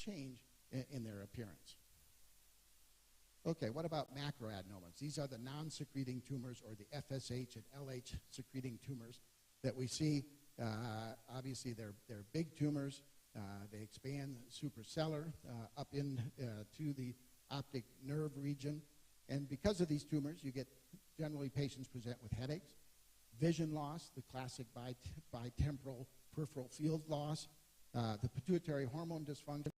change in their appearance. Okay, what about macroadenomas? These are the non-secreting tumors, or the FSH and LH secreting tumors that we see. Obviously, they're big tumors. They expand suprasellar up to the optic nerve region. And because of these tumors, you get generally patients present with headaches, vision loss, the classic bitemporal peripheral field loss, the pituitary hormone dysfunction,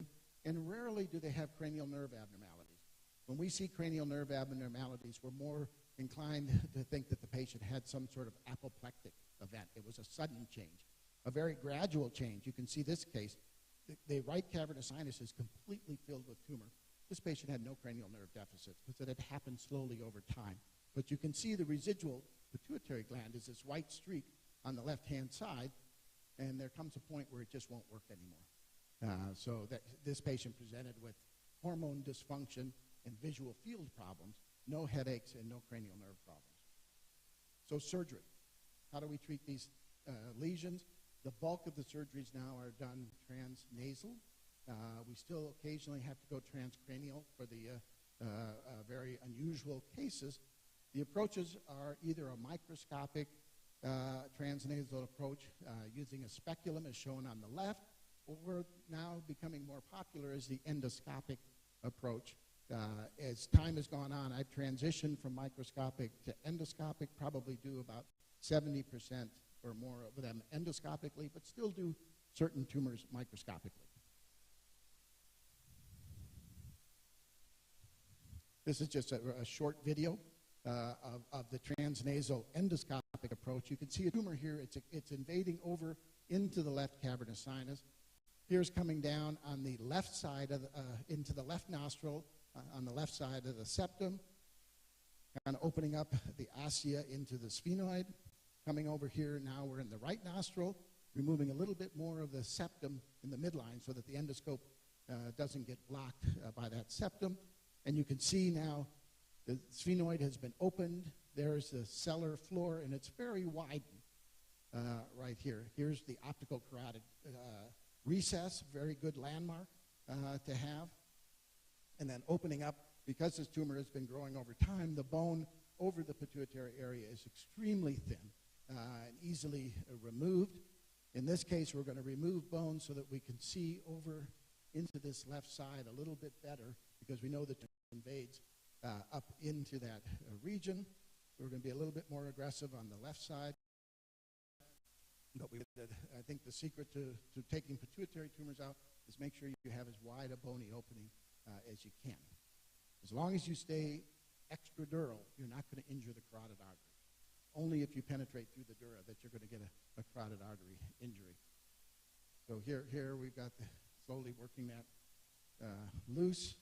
and rarely do they have cranial nerve abnormalities. When we see cranial nerve abnormalities, we're more inclined to think that the patient had some sort of apoplectic event. It was a sudden change, a very gradual change. You can see this case. The right cavernous sinus is completely filled with tumor. This patient had no cranial nerve deficits because it had happened slowly over time. But you can see the residual pituitary gland is this white streak on the left-hand side, and there comes a point where it just won't work anymore. So this patient presented with hormone dysfunction and visual field problems, no headaches, and no cranial nerve problems. So surgery. How do we treat these lesions? The bulk of the surgeries now are done transnasal. We still occasionally have to go transcranial for the very unusual cases. The approaches are either a microscopic transnasal approach using a speculum as shown on the left, or now becoming more popular is the endoscopic approach. As time has gone on, I've transitioned from microscopic to endoscopic, probably do about 70% or more of them endoscopically, but still do certain tumors microscopically. This is just a short video of the transnasal endoscopic approach. You can see a tumor here. It's invading over into the left cavernous sinus. Here's coming down on the left side of into the left nostril, on the left side of the septum, kind of opening up the ossia into the sphenoid. Coming over here, now we're in the right nostril, removing a little bit more of the septum in the midline so that the endoscope doesn't get blocked by that septum. And you can see now the sphenoid has been opened. There's the sellar floor, and it's very widened right here. Here's the optical carotid recess, very good landmark to have. And then opening up, because this tumor has been growing over time, the bone over the pituitary area is extremely thin and easily removed. In this case, we're going to remove bone so that we can see over into this left side a little bit better, because we know that it invades up into that region. We're going to be a little bit more aggressive on the left side. But I think the secret to taking pituitary tumors out is make sure you have as wide a bony opening as you can. As long as you stay extradural, you're not going to injure the carotid artery. Only if you penetrate through the dura that you're going to get a carotid artery injury. So here we've got slowly working that loose.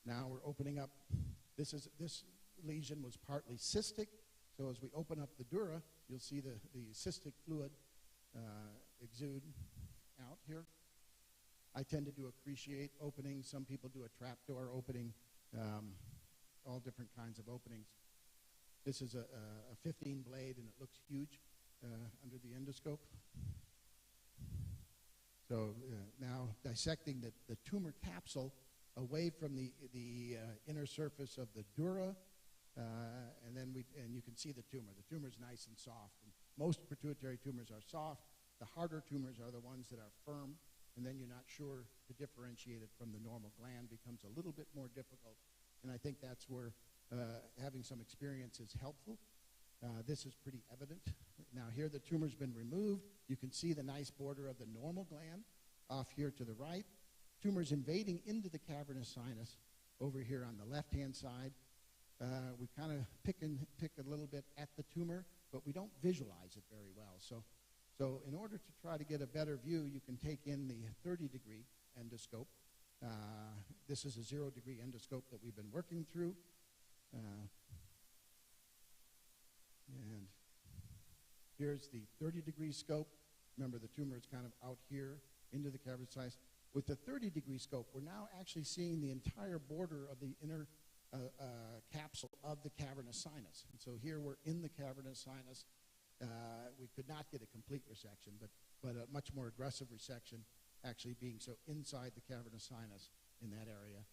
Now we're opening up. This lesion was partly cystic, so as we open up the dura, you'll see the cystic fluid exude out here. I tend to do a cruciate opening. Some people do a trapdoor opening, all different kinds of openings. This is a 15 blade, and it looks huge under the endoscope. So now dissecting the tumor capsule away from the inner surface of the dura, and you can see the tumor. The tumor is nice and soft. And most pituitary tumors are soft. The harder tumors are the ones that are firm, and then you're not sure to differentiate it from the normal gland. Becomes a little bit more difficult, and I think that's where having some experience is helpful. This is pretty evident. Now here the tumor's been removed. You can see the nice border of the normal gland off here to the right. Tumor's invading into the cavernous sinus over here on the left-hand side. We kind of pick a little bit at the tumor, but we don't visualize it very well. So in order to try to get a better view, you can take in the 30-degree endoscope. This is a 0-degree endoscope that we've been working through. And here's the 30-degree scope. Remember, the tumor is kind of out here into the cavernous sinus. With the 30-degree scope, we're now actually seeing the entire border of the inner capsule of the cavernous sinus. And so here we're in the cavernous sinus. We could not get a complete resection, but a much more aggressive resection actually being so inside the cavernous sinus in that area.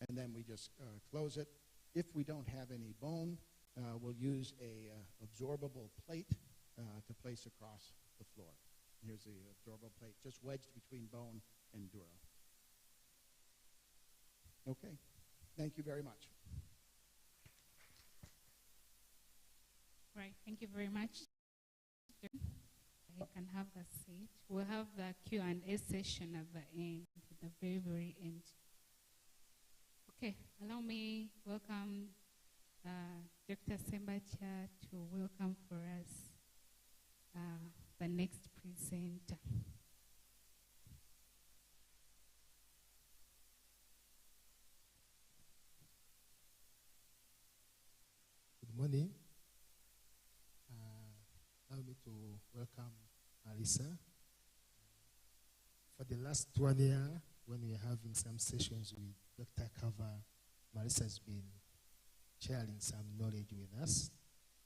And then we just close it. If we don't have any bone, we'll use a absorbable plate to place across the floor. Here's the absorbable plate, just wedged between bone and dura. Okay, thank you very much. Right, thank you very much. You can have a seat. We'll have the Q&A session at the end, at the very, very end. Okay, allow me welcome Dr. Sembacha to welcome for us the next presenter. Good morning. Allow me to welcome Marissa. For the last 1 year, when we are having some sessions with Dr. Kava, Marissa has been sharing some knowledge with us,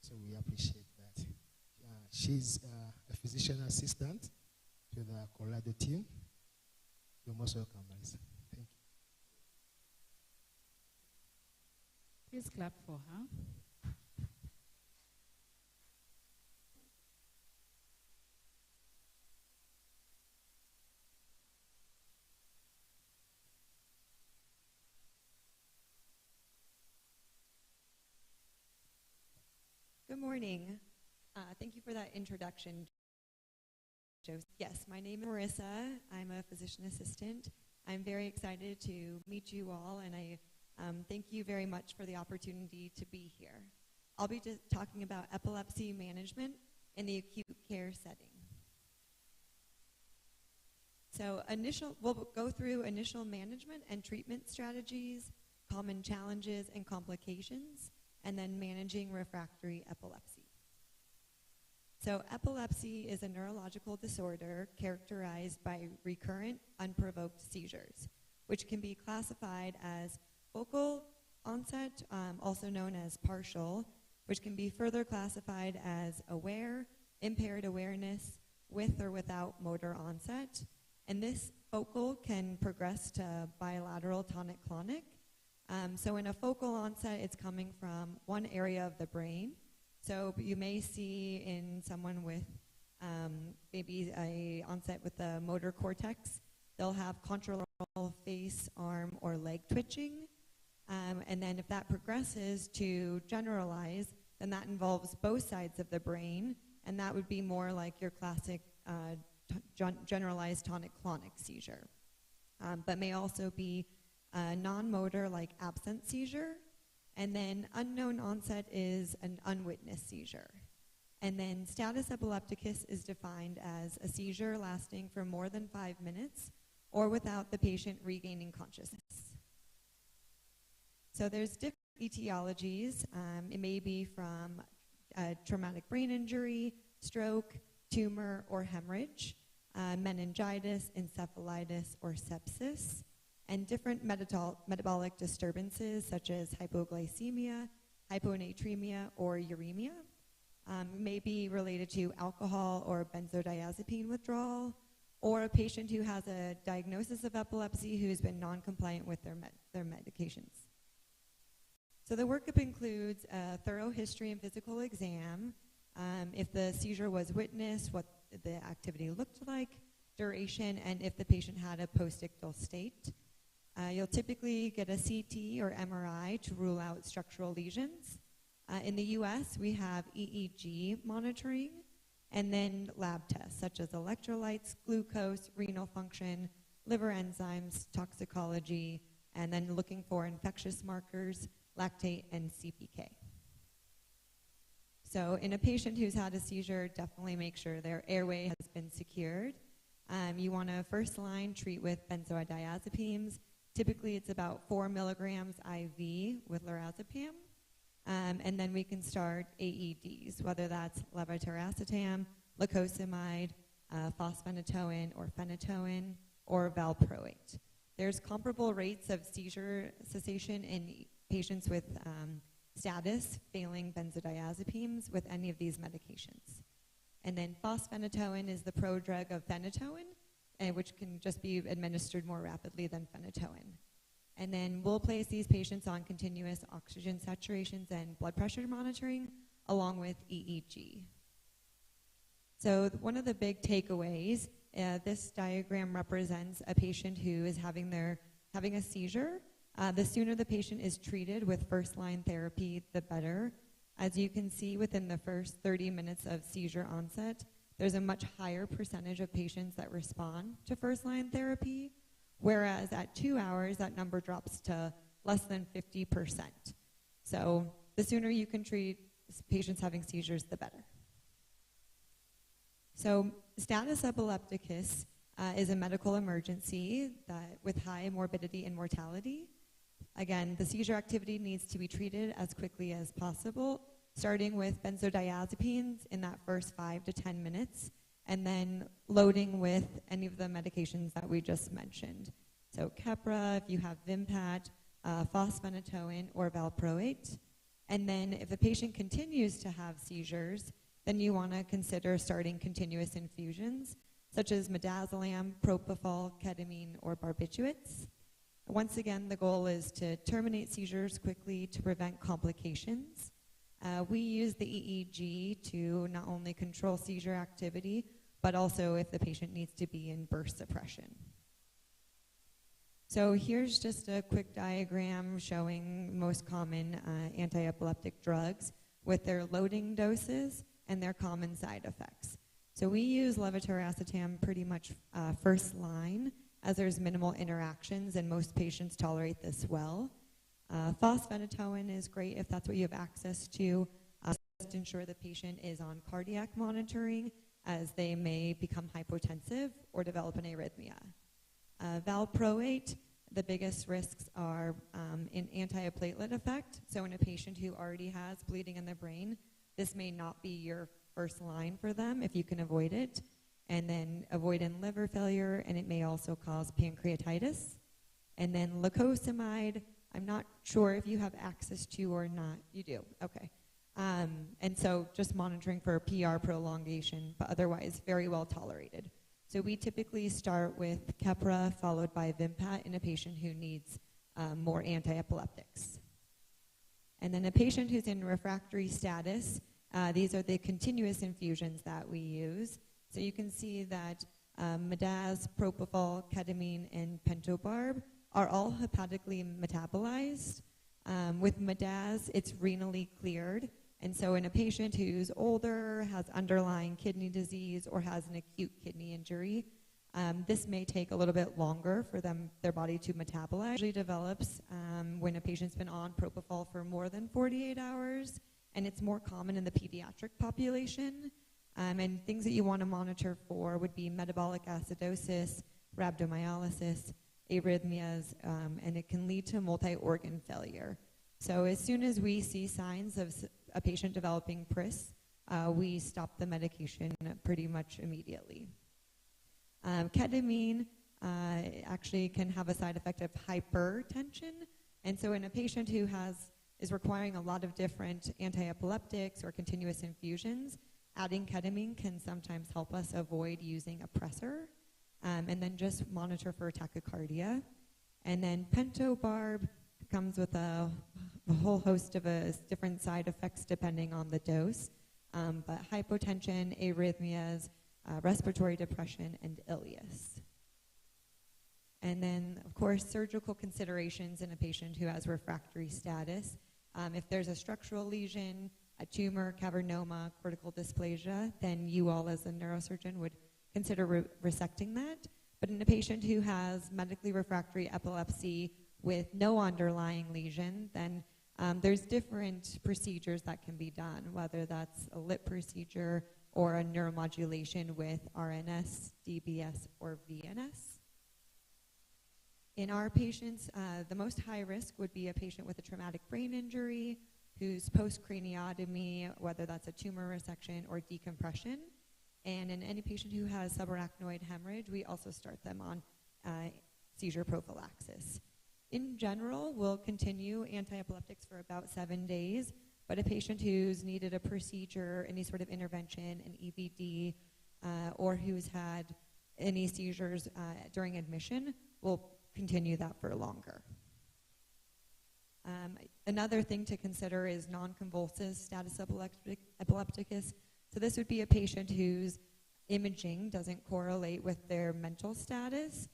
so we appreciate that. She's a physician assistant to the Colorado team. You're most welcome, Marissa. Thank you. Please clap for her. Good morning. Thank you for that introduction, Joseph. Yes, my name is Marissa. I'm a physician assistant. I'm very excited to meet you all, and I thank you very much for the opportunity to be here. I'll be just talking about epilepsy management in the acute care setting. So we'll go through initial management and treatment strategies, common challenges and complications, and then managing refractory epilepsy. So epilepsy is a neurological disorder characterized by recurrent, unprovoked seizures, which can be classified as focal onset, also known as partial, which can be further classified as aware, impaired awareness, with or without motor onset. And this focal can progress to bilateral tonic-clonic. So in a focal onset, it's coming from one area of the brain. So you may see in someone with maybe a onset with the motor cortex, they'll have contralateral face, arm, or leg twitching. And then if that progresses to generalize, then that involves both sides of the brain, and that would be more like your classic generalized tonic-clonic seizure. But may also be non-motor, like absent seizure, and then unknown onset is an unwitnessed seizure. And then status epilepticus is defined as a seizure lasting for more than 5 minutes or without the patient regaining consciousness. So there's different etiologies. It may be from traumatic brain injury, stroke, tumor, or hemorrhage, meningitis, encephalitis, or sepsis, and different metabolic disturbances such as hypoglycemia, hyponatremia, or uremia. May be related to alcohol or benzodiazepine withdrawal, or a patient who has a diagnosis of epilepsy who's been non-compliant with their medications. So the workup includes a thorough history and physical exam, if the seizure was witnessed, what the activity looked like, duration, and if the patient had a postictal state. You'll typically get a CT or MRI to rule out structural lesions. In the US, we have EEG monitoring, and then lab tests such as electrolytes, glucose, renal function, liver enzymes, toxicology, and then looking for infectious markers, lactate, and CPK. So in a patient who's had a seizure, definitely make sure their airway has been secured. You want to first line treat with benzodiazepines. Typically, it's about 4 milligrams IV with lorazepam. And then we can start AEDs, whether that's levetiracetam, lacosamide, fosphenytoin or phenytoin, or valproate. There's comparable rates of seizure cessation in patients with status failing benzodiazepines with any of these medications. And then fosphenytoin is the prodrug of phenytoin, and which can just be administered more rapidly than phenytoin. And then we'll place these patients on continuous oxygen saturations and blood pressure monitoring along with EEG. So one of the big takeaways, this diagram represents a patient who is having a seizure. The sooner the patient is treated with first-line therapy, the better. As you can see, within the first 30 minutes of seizure onset, there's a much higher percentage of patients that respond to first-line therapy, whereas at 2 hours, that number drops to less than 50%. So the sooner you can treat patients having seizures, the better. So status epilepticus is a medical emergency with high morbidity and mortality. Again, the seizure activity needs to be treated as quickly as possible, starting with benzodiazepines in that first 5 to 10 minutes, and then loading with any of the medications that we just mentioned. So Keppra, if you have Vimpat, fosphenytoin, or valproate. And then if the patient continues to have seizures, then you want to consider starting continuous infusions, such as midazolam, propofol, ketamine, or barbiturates. Once again, the goal is to terminate seizures quickly to prevent complications. We use the EEG to not only control seizure activity, but also if the patient needs to be in burst suppression. So here's just a quick diagram showing most common anti-epileptic drugs with their loading doses and their common side effects. So we use levetiracetam pretty much first line, as there's minimal interactions and most patients tolerate this well. Fosphenytoin is great if that's what you have access to. Just ensure the patient is on cardiac monitoring, as they may become hypotensive or develop an arrhythmia. Valproate, the biggest risks are an antiplatelet effect. So in a patient who already has bleeding in the brain, this may not be your first line for them if you can avoid it. And then avoid in liver failure, and it may also cause pancreatitis. And then lacosamide, I'm not sure if you have access to or not. You do, okay. And so just monitoring for PR prolongation, but otherwise very well tolerated. So we typically start with Keppra followed by Vimpat in a patient who needs more anti-epileptics. And then a patient who's in refractory status, these are the continuous infusions that we use. So you can see that midaz, propofol, ketamine, and pentobarb are all hepatically metabolized. With midaz, it's renally cleared. And so in a patient who's older, has underlying kidney disease, or has an acute kidney injury, this may take a little bit longer for their body to metabolize. It usually develops when a patient's been on propofol for more than 48 hours, and it's more common in the pediatric population. And things that you want to monitor for would be metabolic acidosis, rhabdomyolysis, arrhythmias, and it can lead to multi-organ failure. So as soon as we see signs of a patient developing PRIS, we stop the medication pretty much immediately. Ketamine actually can have a side effect of hypertension, and so in a patient who is requiring a lot of different anti-epileptics or continuous infusions, adding ketamine can sometimes help us avoid using a pressor, and then just monitor for tachycardia. And then pentobarb comes with a whole host of different side effects depending on the dose, but hypotension, arrhythmias, respiratory depression, and ileus. And then, of course, surgical considerations in a patient who has refractory status. If there's a structural lesion, a tumor, cavernoma, cortical dysplasia, then you all as a neurosurgeon would consider resecting that. But in a patient who has medically refractory epilepsy with no underlying lesion, then there's different procedures that can be done, whether that's a lip procedure or a neuromodulation with RNS, DBS, or VNS. In our patients, the most high risk would be a patient with a traumatic brain injury who's post-craniotomy, whether that's a tumor resection or decompression. And in any patient who has subarachnoid hemorrhage, we also start them on seizure prophylaxis. In general, we'll continue anti-epileptics for about 7 days, but a patient who's needed a procedure, any sort of intervention, an EVD, or who's had any seizures during admission, we'll continue that for longer. Another thing to consider is non-convulsive status epilepticus. So this would be a patient whose imaging doesn't correlate with their mental status.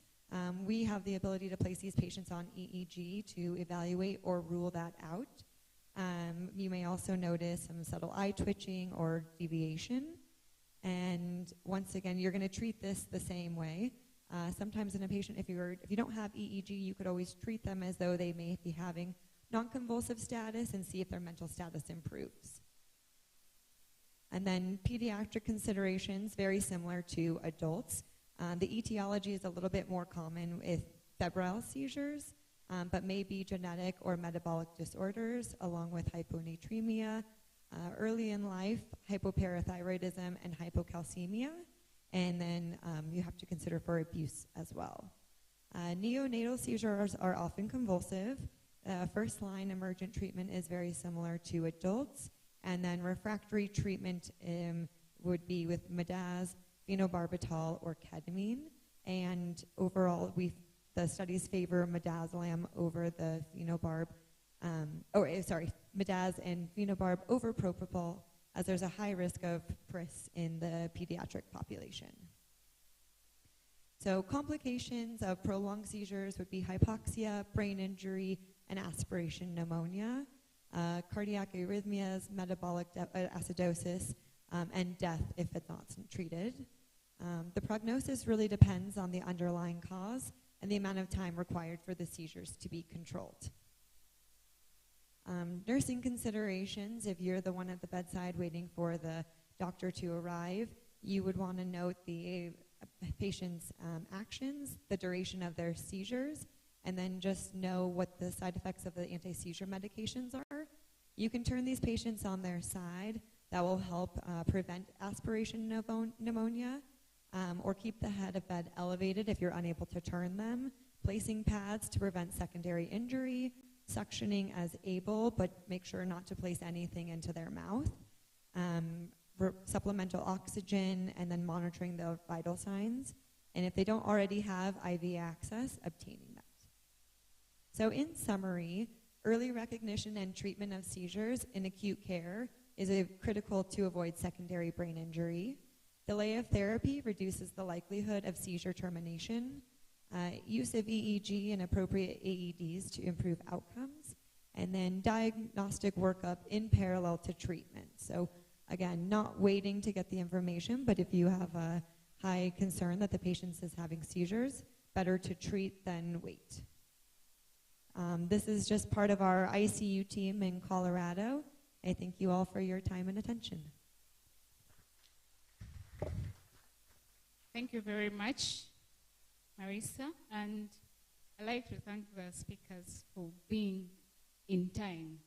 We have the ability to place these patients on EEG to evaluate or rule that out. You may also notice some subtle eye twitching or deviation. And once again, you're going to treat this the same way. Sometimes in a patient, if you don't have EEG, you could always treat them as though they may be having non-convulsive status and see if their mental status improves. And then pediatric considerations, very similar to adults. The etiology is a little bit more common with febrile seizures, but may be genetic or metabolic disorders, along with hyponatremia, early in life, hypoparathyroidism, and hypocalcemia. And then you have to consider for abuse as well. Neonatal seizures are often convulsive. First-line emergent treatment is very similar to adults. And then refractory treatment would be with midaz, phenobarbital, or ketamine. And overall, the studies favor midazolam over the midaz and phenobarb over propofol, as there's a high risk of PRIS in the pediatric population. So complications of prolonged seizures would be hypoxia, brain injury, and aspiration pneumonia, cardiac arrhythmias, metabolic acidosis, and death if it's not treated. The prognosis really depends on the underlying cause and the amount of time required for the seizures to be controlled. Nursing considerations, if you're the one at the bedside waiting for the doctor to arrive, you would want to note the patient's actions, the duration of their seizures, and then just know what the side effects of the anti-seizure medications are. You can turn these patients on their side. That will help prevent aspiration pneumonia, or keep the head of bed elevated if you're unable to turn them, placing pads to prevent secondary injury, suctioning as able, but make sure not to place anything into their mouth, supplemental oxygen, and then monitoring the vital signs. And if they don't already have IV access, obtaining that. So in summary, early recognition and treatment of seizures in acute care is critical to avoid secondary brain injury. Delay of therapy reduces the likelihood of seizure termination. Use of EEG and appropriate AEDs to improve outcomes. And then diagnostic workup in parallel to treatment. So again, not waiting to get the information, but if you have a high concern that the patient is having seizures, better to treat than wait. This is just part of our ICU team in Colorado. I thank you all for your time and attention. Thank you very much, Marisa. And I'd like to thank the speakers for being in time.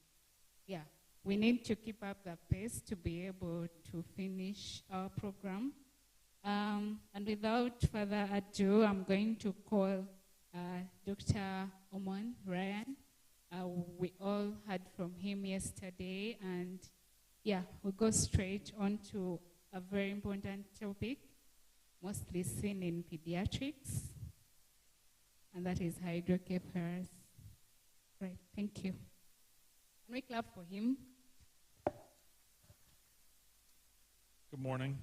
Yeah, we need to keep up the pace to be able to finish our program. And without further ado, I'm going to call Dr. Oman Ryan. We all heard from him yesterday, and yeah, we'll go straight on to a very important topic, mostly seen in pediatrics, and that is hydrocephalus. Right, thank you. Can we clap for him? Good morning.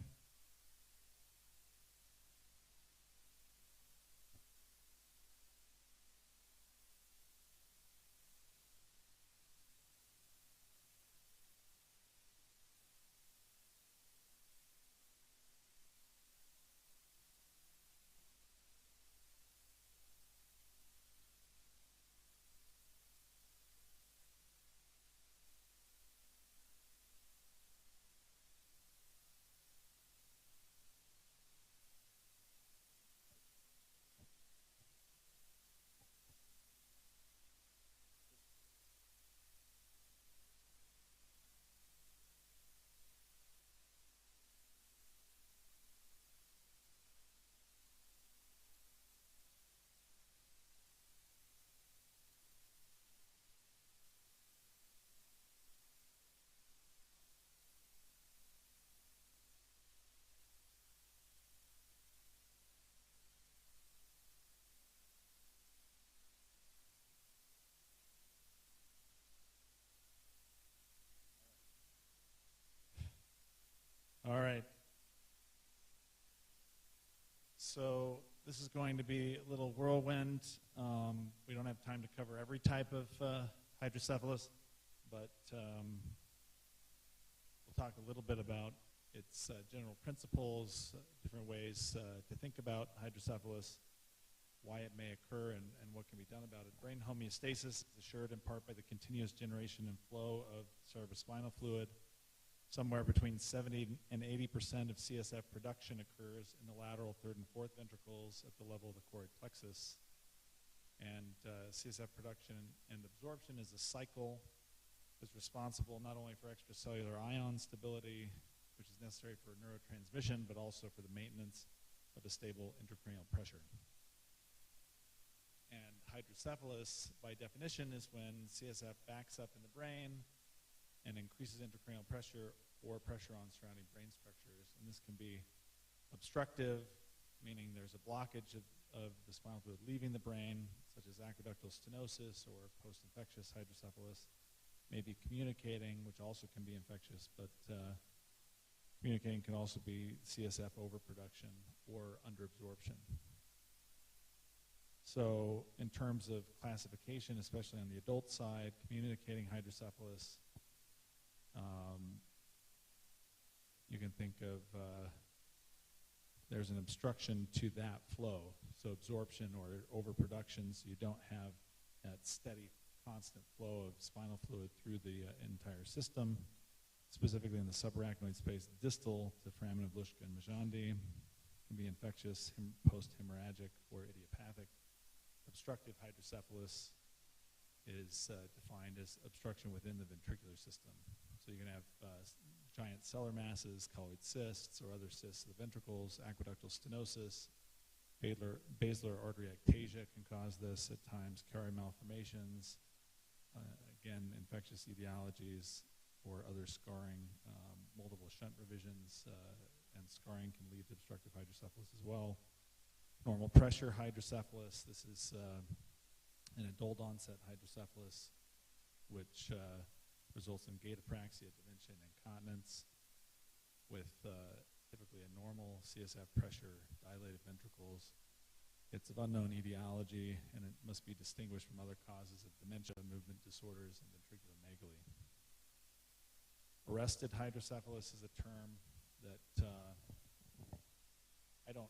This is going to be a little whirlwind. We don't have time to cover every type of hydrocephalus, but we'll talk a little bit about its general principles, different ways to think about hydrocephalus, why it may occur, and what can be done about it. Brain homeostasis is assured in part by the continuous generation and flow of cerebrospinal fluid. Somewhere between 70 and 80% of CSF production occurs in the lateral third and fourth ventricles at the level of the choroid plexus. And CSF production and absorption is a cycle that's responsible not only for extracellular ion stability, which is necessary for neurotransmission, but also for the maintenance of a stable intracranial pressure. And hydrocephalus, by definition, is when CSF backs up in the brain and increases intracranial pressure or pressure on surrounding brain structures. And this can be obstructive, meaning there's a blockage of the spinal fluid leaving the brain, such as aqueductal stenosis or post-infectious hydrocephalus. Maybe communicating, which also can be infectious, but communicating can also be CSF overproduction or underabsorption. So in terms of classification, especially on the adult side, communicating hydrocephalus, you can think of there's an obstruction to that flow. So absorption or overproduction, so you don't have that steady, constant flow of spinal fluid through the entire system, specifically in the subarachnoid space, distal to foramina Vlushka and Majandi. Can be infectious, post-hemorrhagic, or idiopathic. Obstructive hydrocephalus is defined as obstruction within the ventricular system. So you can have giant cellular masses, colloid cysts, or other cysts of the ventricles, aqueductal stenosis, basilar artery ectasia can cause this at times, Cari malformations, again, infectious etiologies, or other scarring, multiple shunt revisions, and scarring can lead to obstructive hydrocephalus as well. Normal pressure hydrocephalus, this is an adult onset hydrocephalus, which results in gait apraxia, dementia, and incontinence with typically a normal CSF pressure, dilated ventricles. It's of unknown etiology, and it must be distinguished from other causes of dementia, movement disorders, and ventriculomegaly. Arrested hydrocephalus is a term that I don't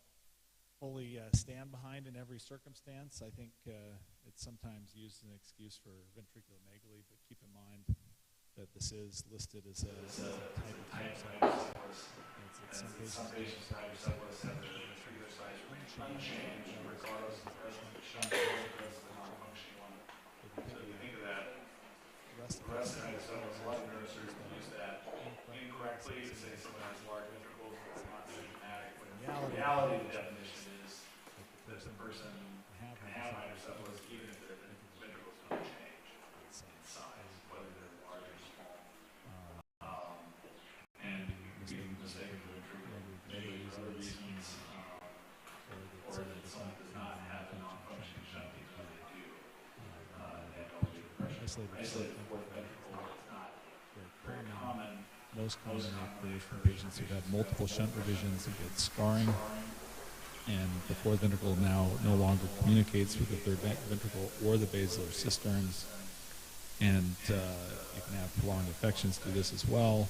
fully stand behind in every circumstance. I think it's sometimes used as an excuse for ventriculomegaly, but keep in mind that this is listed as a type of hydrocephalus. Some patients with hydrocephalus have their ventricular size unchanged regardless of the presence of shunt because of the non-functioning one. So if you think of that, arrested hydrocephalus, a lot of neurosurgeons use that incorrectly to say someone has large ventricles, it's not symptomatic. But in reality, the definition is that the person can have hydrocephalus even if their ventricles don't change in size, whether they're large or small. And being mistaken for ventriculomegaly for other reasons, or that someone does not have a non-functioning shunt even though they do. They have elevated pressure. Isolated fourth ventricle is not very common. Most commonly occurs from patients who've had multiple shunt revisions and get scarring, and the fourth ventricle now no longer communicates with the third ventricle or the basilar cisterns, and you can have prolonged infections through this as well,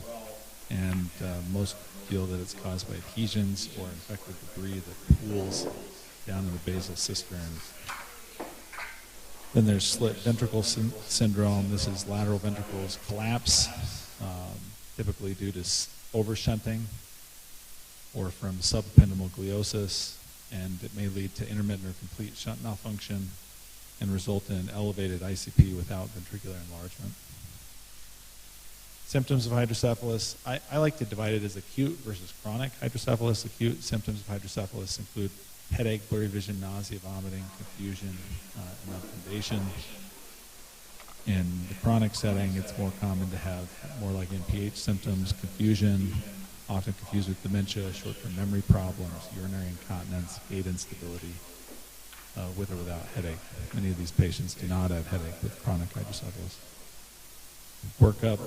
and most feel that it's caused by adhesions or infected debris that pools down in the basal cisterns. Then there's slit ventricle syndrome. This is lateral ventricles collapse, typically due to overshunting or from subependymal gliosis, and it may lead to intermittent or complete shunt malfunction and result in an elevated ICP without ventricular enlargement. Symptoms of hydrocephalus, I like to divide it as acute versus chronic hydrocephalus. Acute symptoms of hydrocephalus include headache, blurry vision, nausea, vomiting, confusion, and obtundation. In the chronic setting, it's more common to have more like NPH symptoms, confusion, often confused with dementia, short-term memory problems, urinary incontinence, gait instability, with or without headache. Many of these patients do not have headache with chronic hydrocephalus. Workup,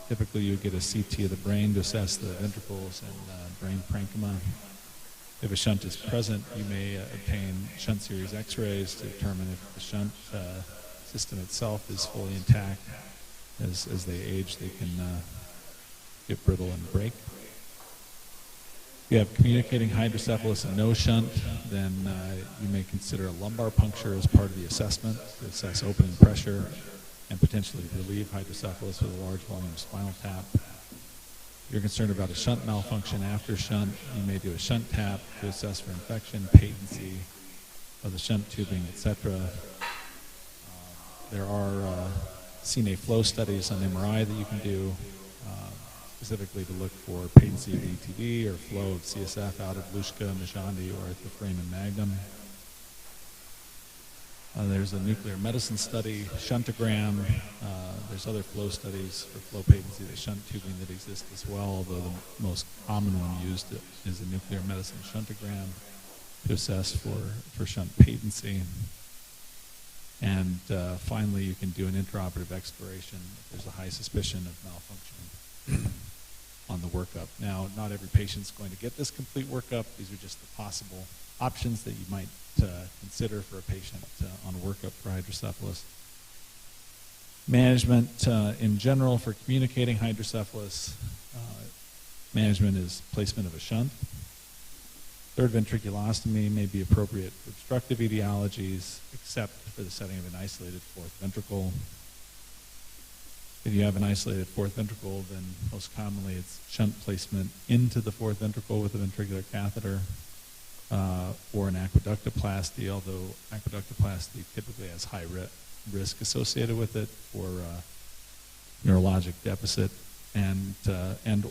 typically you would get a CT of the brain to assess the ventricles and brain parenchyma. If a shunt is present, you may obtain shunt series x-rays to determine if the shunt system itself is fully intact. As they age, they can get brittle and break. If you have communicating hydrocephalus and no shunt, then you may consider a lumbar puncture as part of the assessment to assess opening pressure and potentially relieve hydrocephalus with a large volume spinal tap. If you're concerned about a shunt malfunction after shunt, you may do a shunt tap to assess for infection, patency of the shunt tubing, etc. There are CNA flow studies on MRI that you can do, specifically to look for patency of ETD or flow of CSF out of Luschka, Majandi, or at the foramen magnum. There's a nuclear medicine study, shuntogram. There's other flow studies for flow patency, the shunt tubing that exist as well, although the most common one used is a nuclear medicine shuntogram to assess for shunt patency. And finally, you can do an intraoperative exploration if there's a high suspicion of malfunction on the workup. Now, not every patient's going to get this complete workup. These are just the possible options that you might consider for a patient on a workup for hydrocephalus. Management in general for communicating hydrocephalus, management is placement of a shunt. Third ventriculostomy may be appropriate for obstructive etiologies, except for the setting of an isolated fourth ventricle. If you have an isolated fourth ventricle, then most commonly it's shunt placement into the fourth ventricle with a ventricular catheter, or an aqueductoplasty, although aqueductoplasty typically has high risk associated with it for neurologic deficit and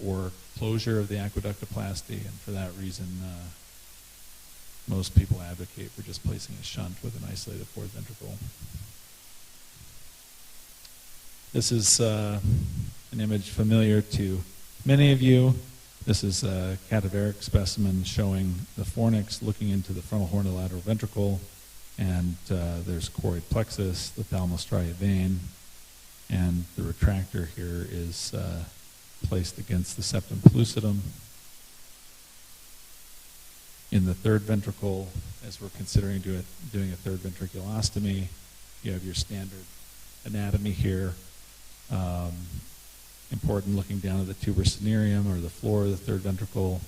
or closure of the aqueductoplasty, and for that reason most people advocate for just placing a shunt with an isolated fourth ventricle. This is an image familiar to many of you. This is a cadaveric specimen showing the fornix looking into the frontal hornolateral ventricle, and there's choroid plexus, the thalamostriate vein, and the retractor here is placed against the septum pellucidum. In the third ventricle, as we're considering doing a third ventriculostomy, you have your standard anatomy here. Important looking down at the tuberous cinereum or the floor of the third ventricle.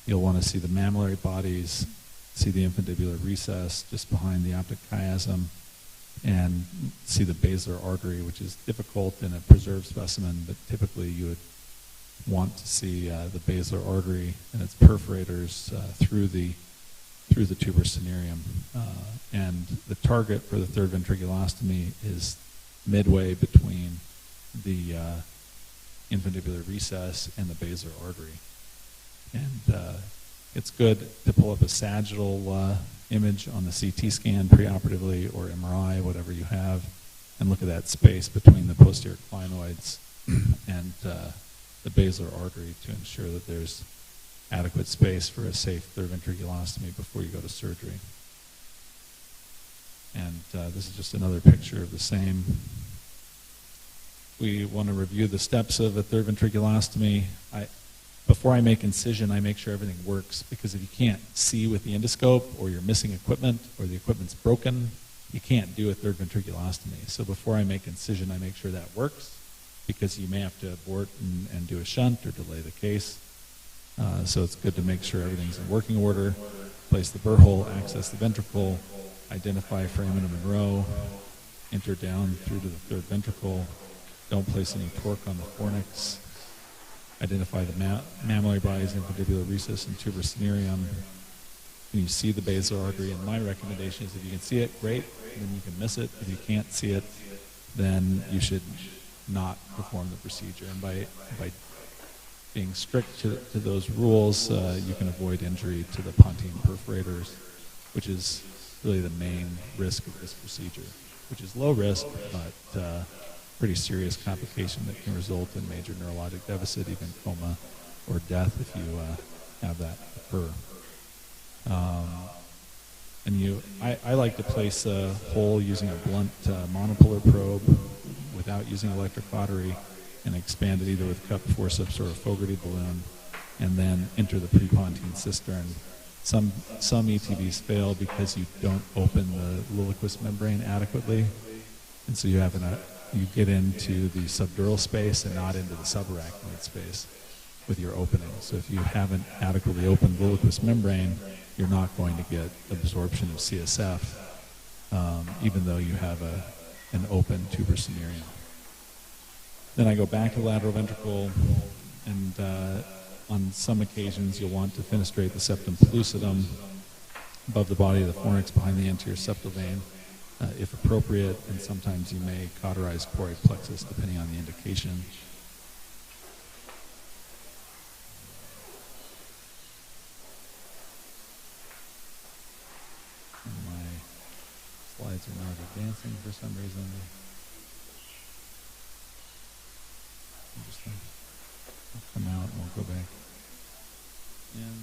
You'll want to see the mammillary bodies, see the infundibular recess just behind the optic chiasm, and see the basilar artery, which is difficult in a preserved specimen, but typically you would want to see the basilar artery and its perforators through the tuberous cinereum. And the target for the third ventriculostomy is midway between the infundibular recess and the basilar artery. And it's good to pull up a sagittal image on the CT scan preoperatively or MRI, whatever you have, and look at that space between the posterior clinoids and the basilar artery to ensure that there's adequate space for a safe third ventriculostomy before you go to surgery. And this is just another picture of the same. We want to review the steps of a third ventriculostomy. Before I make incision, I make sure everything works, because if you can't see with the endoscope, or you're missing equipment, or the equipment's broken, you can't do a third ventriculostomy. So before I make incision, I make sure that works, because you may have to abort and do a shunt or delay the case. So it's good to make sure everything's in working order. Place the burr hole, access the ventricle, identify foramen Monroe, enter down through to the third ventricle. Don't place any torque on the fornix. Identify the mammillary bodies, infundibular recess, and tuberous cinereum. When you see the basilar artery, and my recommendation is if you can see it, great, and then you can miss it. If you can't see it, then you should not perform the procedure. And by being strict to those rules, you can avoid injury to the pontine perforators, which is really the main risk of this procedure, which is low risk, but pretty serious complication that can result in major neurologic deficit, even coma or death if you have that occur. I like to place a hole using a blunt monopolar probe without using electric cautery, and expand it either with cup forceps or a Fogarty balloon, and then enter the prepontine cistern Some ETVs fail because you don't open the liqueous membrane adequately, and so you get into the subdural space and not into the subarachnoid space with your opening. So if you haven't adequately opened the liqueous membrane, you're not going to get absorption of CSF, even though you have an open tuberosinium. Then I go back to the lateral ventricle, and on some occasions you'll want to fenestrate the septum pellucidum above the body of the fornix behind the anterior septal vein, if appropriate, and sometimes you may cauterize choroid plexus depending on the indication. And my slides are not advancing for some reason. Interesting. I'll come out and we'll go back in.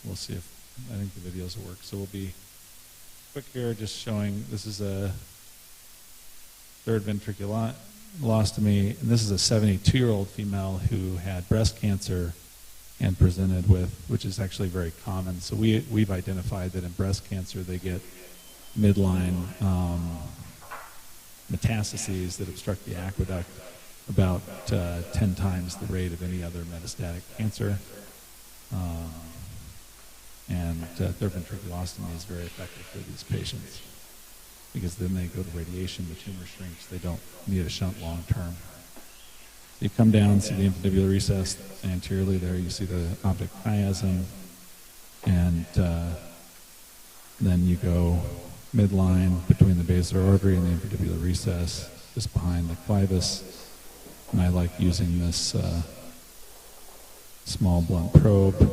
We'll see if, I think the videos will work. So we'll be quick here, just showing, this is a third ventriculostomy, and this is a 72-year-old female who had breast cancer and presented with, which is actually very common. So we've identified that in breast cancer they get midline metastases that obstruct the aqueduct about 10 times the rate of any other metastatic cancer. And third ventriculostomy is very effective for these patients because then they go to radiation, the tumor shrinks, they don't need a shunt long term. So you come down, see the infundibular recess anteriorly there, you see the optic chiasm, and then you go midline between the basilar artery and the infundibular recess, just behind the clivus. And I like using this small blunt probe to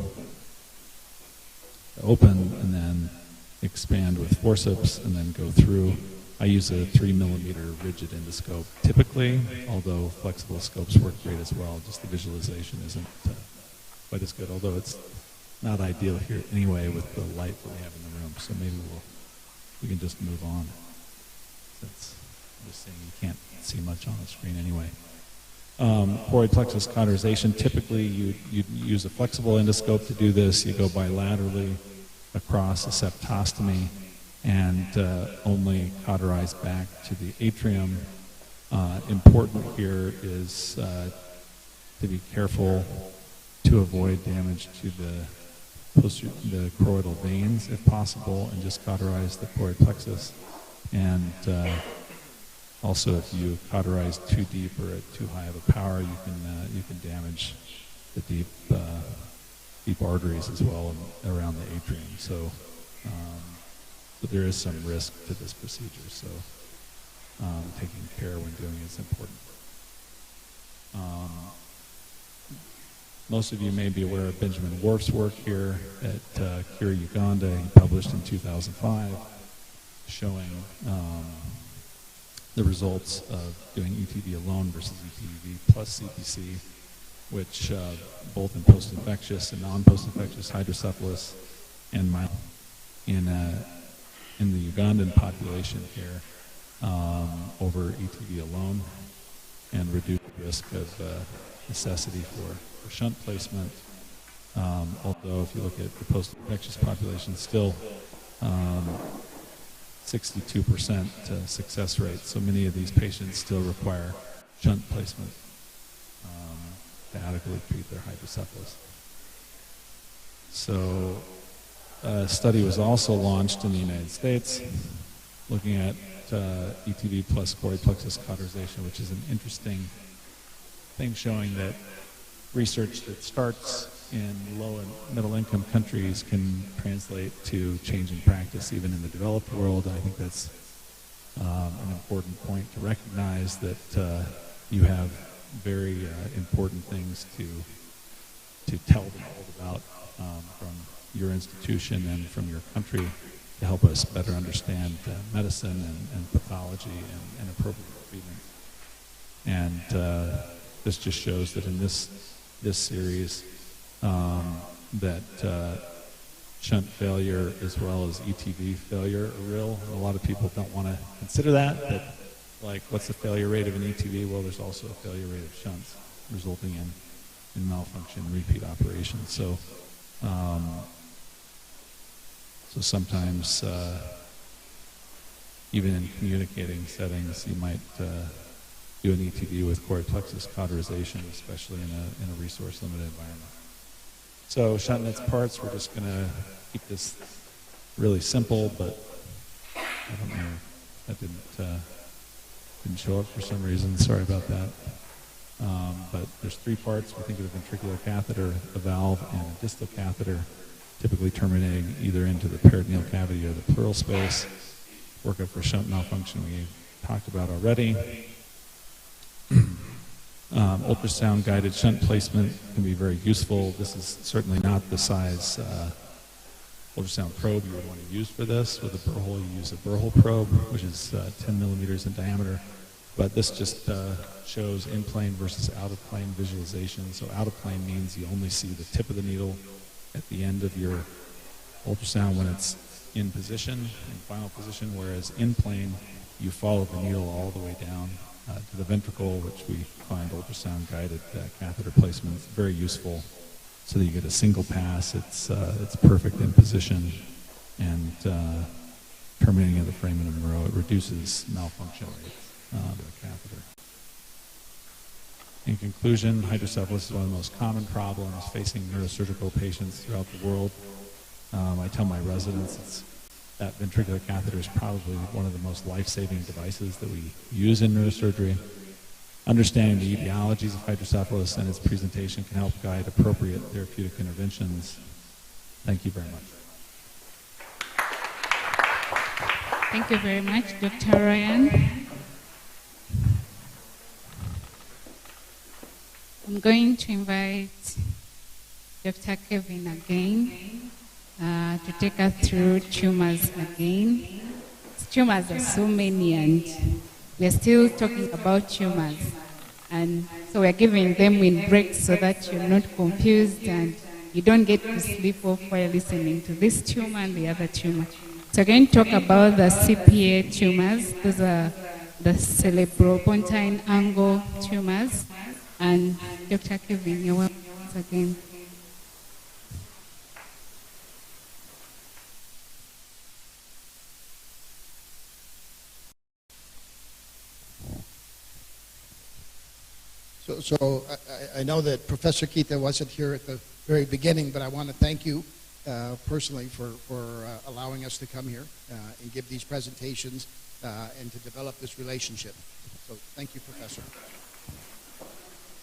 open and then expand with forceps and then go through. I use a 3mm rigid endoscope typically, although flexible scopes work great as well. Just the visualization isn't quite as good, although it's not ideal here anyway with the light that we have in the room. So maybe we can just move on, since I'm just saying you can't see much on the screen anyway. Choroid plexus cauterization, typically you use a flexible endoscope to do this. You go bilaterally across a septostomy and only cauterize back to the atrium. Important here is to be careful to avoid damage to the choroidal veins if possible, and just cauterize the choroid plexus. And also, if you cauterize too deep or at too high of a power, you can damage the deep arteries as well around the atrium. So there is some risk to this procedure. So taking care when doing it is important. Most of you may be aware of Benjamin Worf's work here at Cure Uganda. He published in 2005 showing the results of doing ETV alone versus ETV plus CPC, which both in post-infectious and non-post-infectious hydrocephalus and in the Ugandan population here over ETV alone, and reduce the risk of necessity for shunt placement. Although if you look at the post-infectious population, still 62% success rate. So many of these patients still require shunt placement to adequately treat their hydrocephalus. So a study was also launched in the United States looking at ETV plus choroid plexus cauterization, which is an interesting thing, showing that research that starts in low and middle income countries can translate to changing practice even in the developed world. I think that's an important point to recognize, that you have very important things to tell the world about from your institution and from your country to help us better understand medicine and pathology and appropriate treatment. And this just shows that in this series that shunt failure as well as ETV failure are real. A lot of people don't want to consider that, but like, what's the failure rate of an ETV? Well, there's also a failure rate of shunts, resulting in in malfunction repeat operations. So, so sometimes, even in communicating settings, you might do an ETD with choroid plexus cauterization, especially in a resource-limited environment. So ShuntNet's parts, we're just going to keep this really simple, but I don't know, that didn't show up for some reason. Sorry about that. But there's 3 parts. We think of a ventricular catheter, a valve, and a distal catheter, typically terminating either into the peritoneal cavity or the pleural space. Workup for shunt malfunction we talked about already. Ultrasound-guided shunt placement can be very useful. This is certainly not the size ultrasound probe you would want to use for this. With a burr hole, you use a burr hole probe, which is 10 millimeters in diameter. But this just shows in-plane versus out-of-plane visualization. So out-of-plane means you only see the tip of the needle at the end of your ultrasound when it's in position, in final position, whereas in-plane, you follow the needle all the way down to the ventricle, which we find ultrasound-guided catheter placement very useful, so that you get a single pass. It's perfect in position, and terminating at the foramen of Monroe, it reduces malfunction rates of the catheter. In conclusion, hydrocephalus is one of the most common problems facing neurosurgical patients throughout the world. I tell my residents that ventricular catheter is probably one of the most life-saving devices that we use in neurosurgery. Understanding the etiologies of hydrocephalus and its presentation can help guide appropriate therapeutic interventions. Thank you very much. Thank you very much, Dr. Ryan. I'm going to invite Dr. Kevin again to take us through tumors again. Tumors are so many, and we're still talking about tumors. And so we're giving them in breaks so that you're not confused and you don't get to sleep off while listening to this tumor and the other tumor. So we're going to talk about the CPA tumors. Those are the cerebropontine angle tumors. And Dr. Kevin, you're welcome once again. So I know that Professor Keitha wasn't here at the very beginning, but I want to thank you personally for allowing us to come here and give these presentations and to develop this relationship. So thank you, Professor.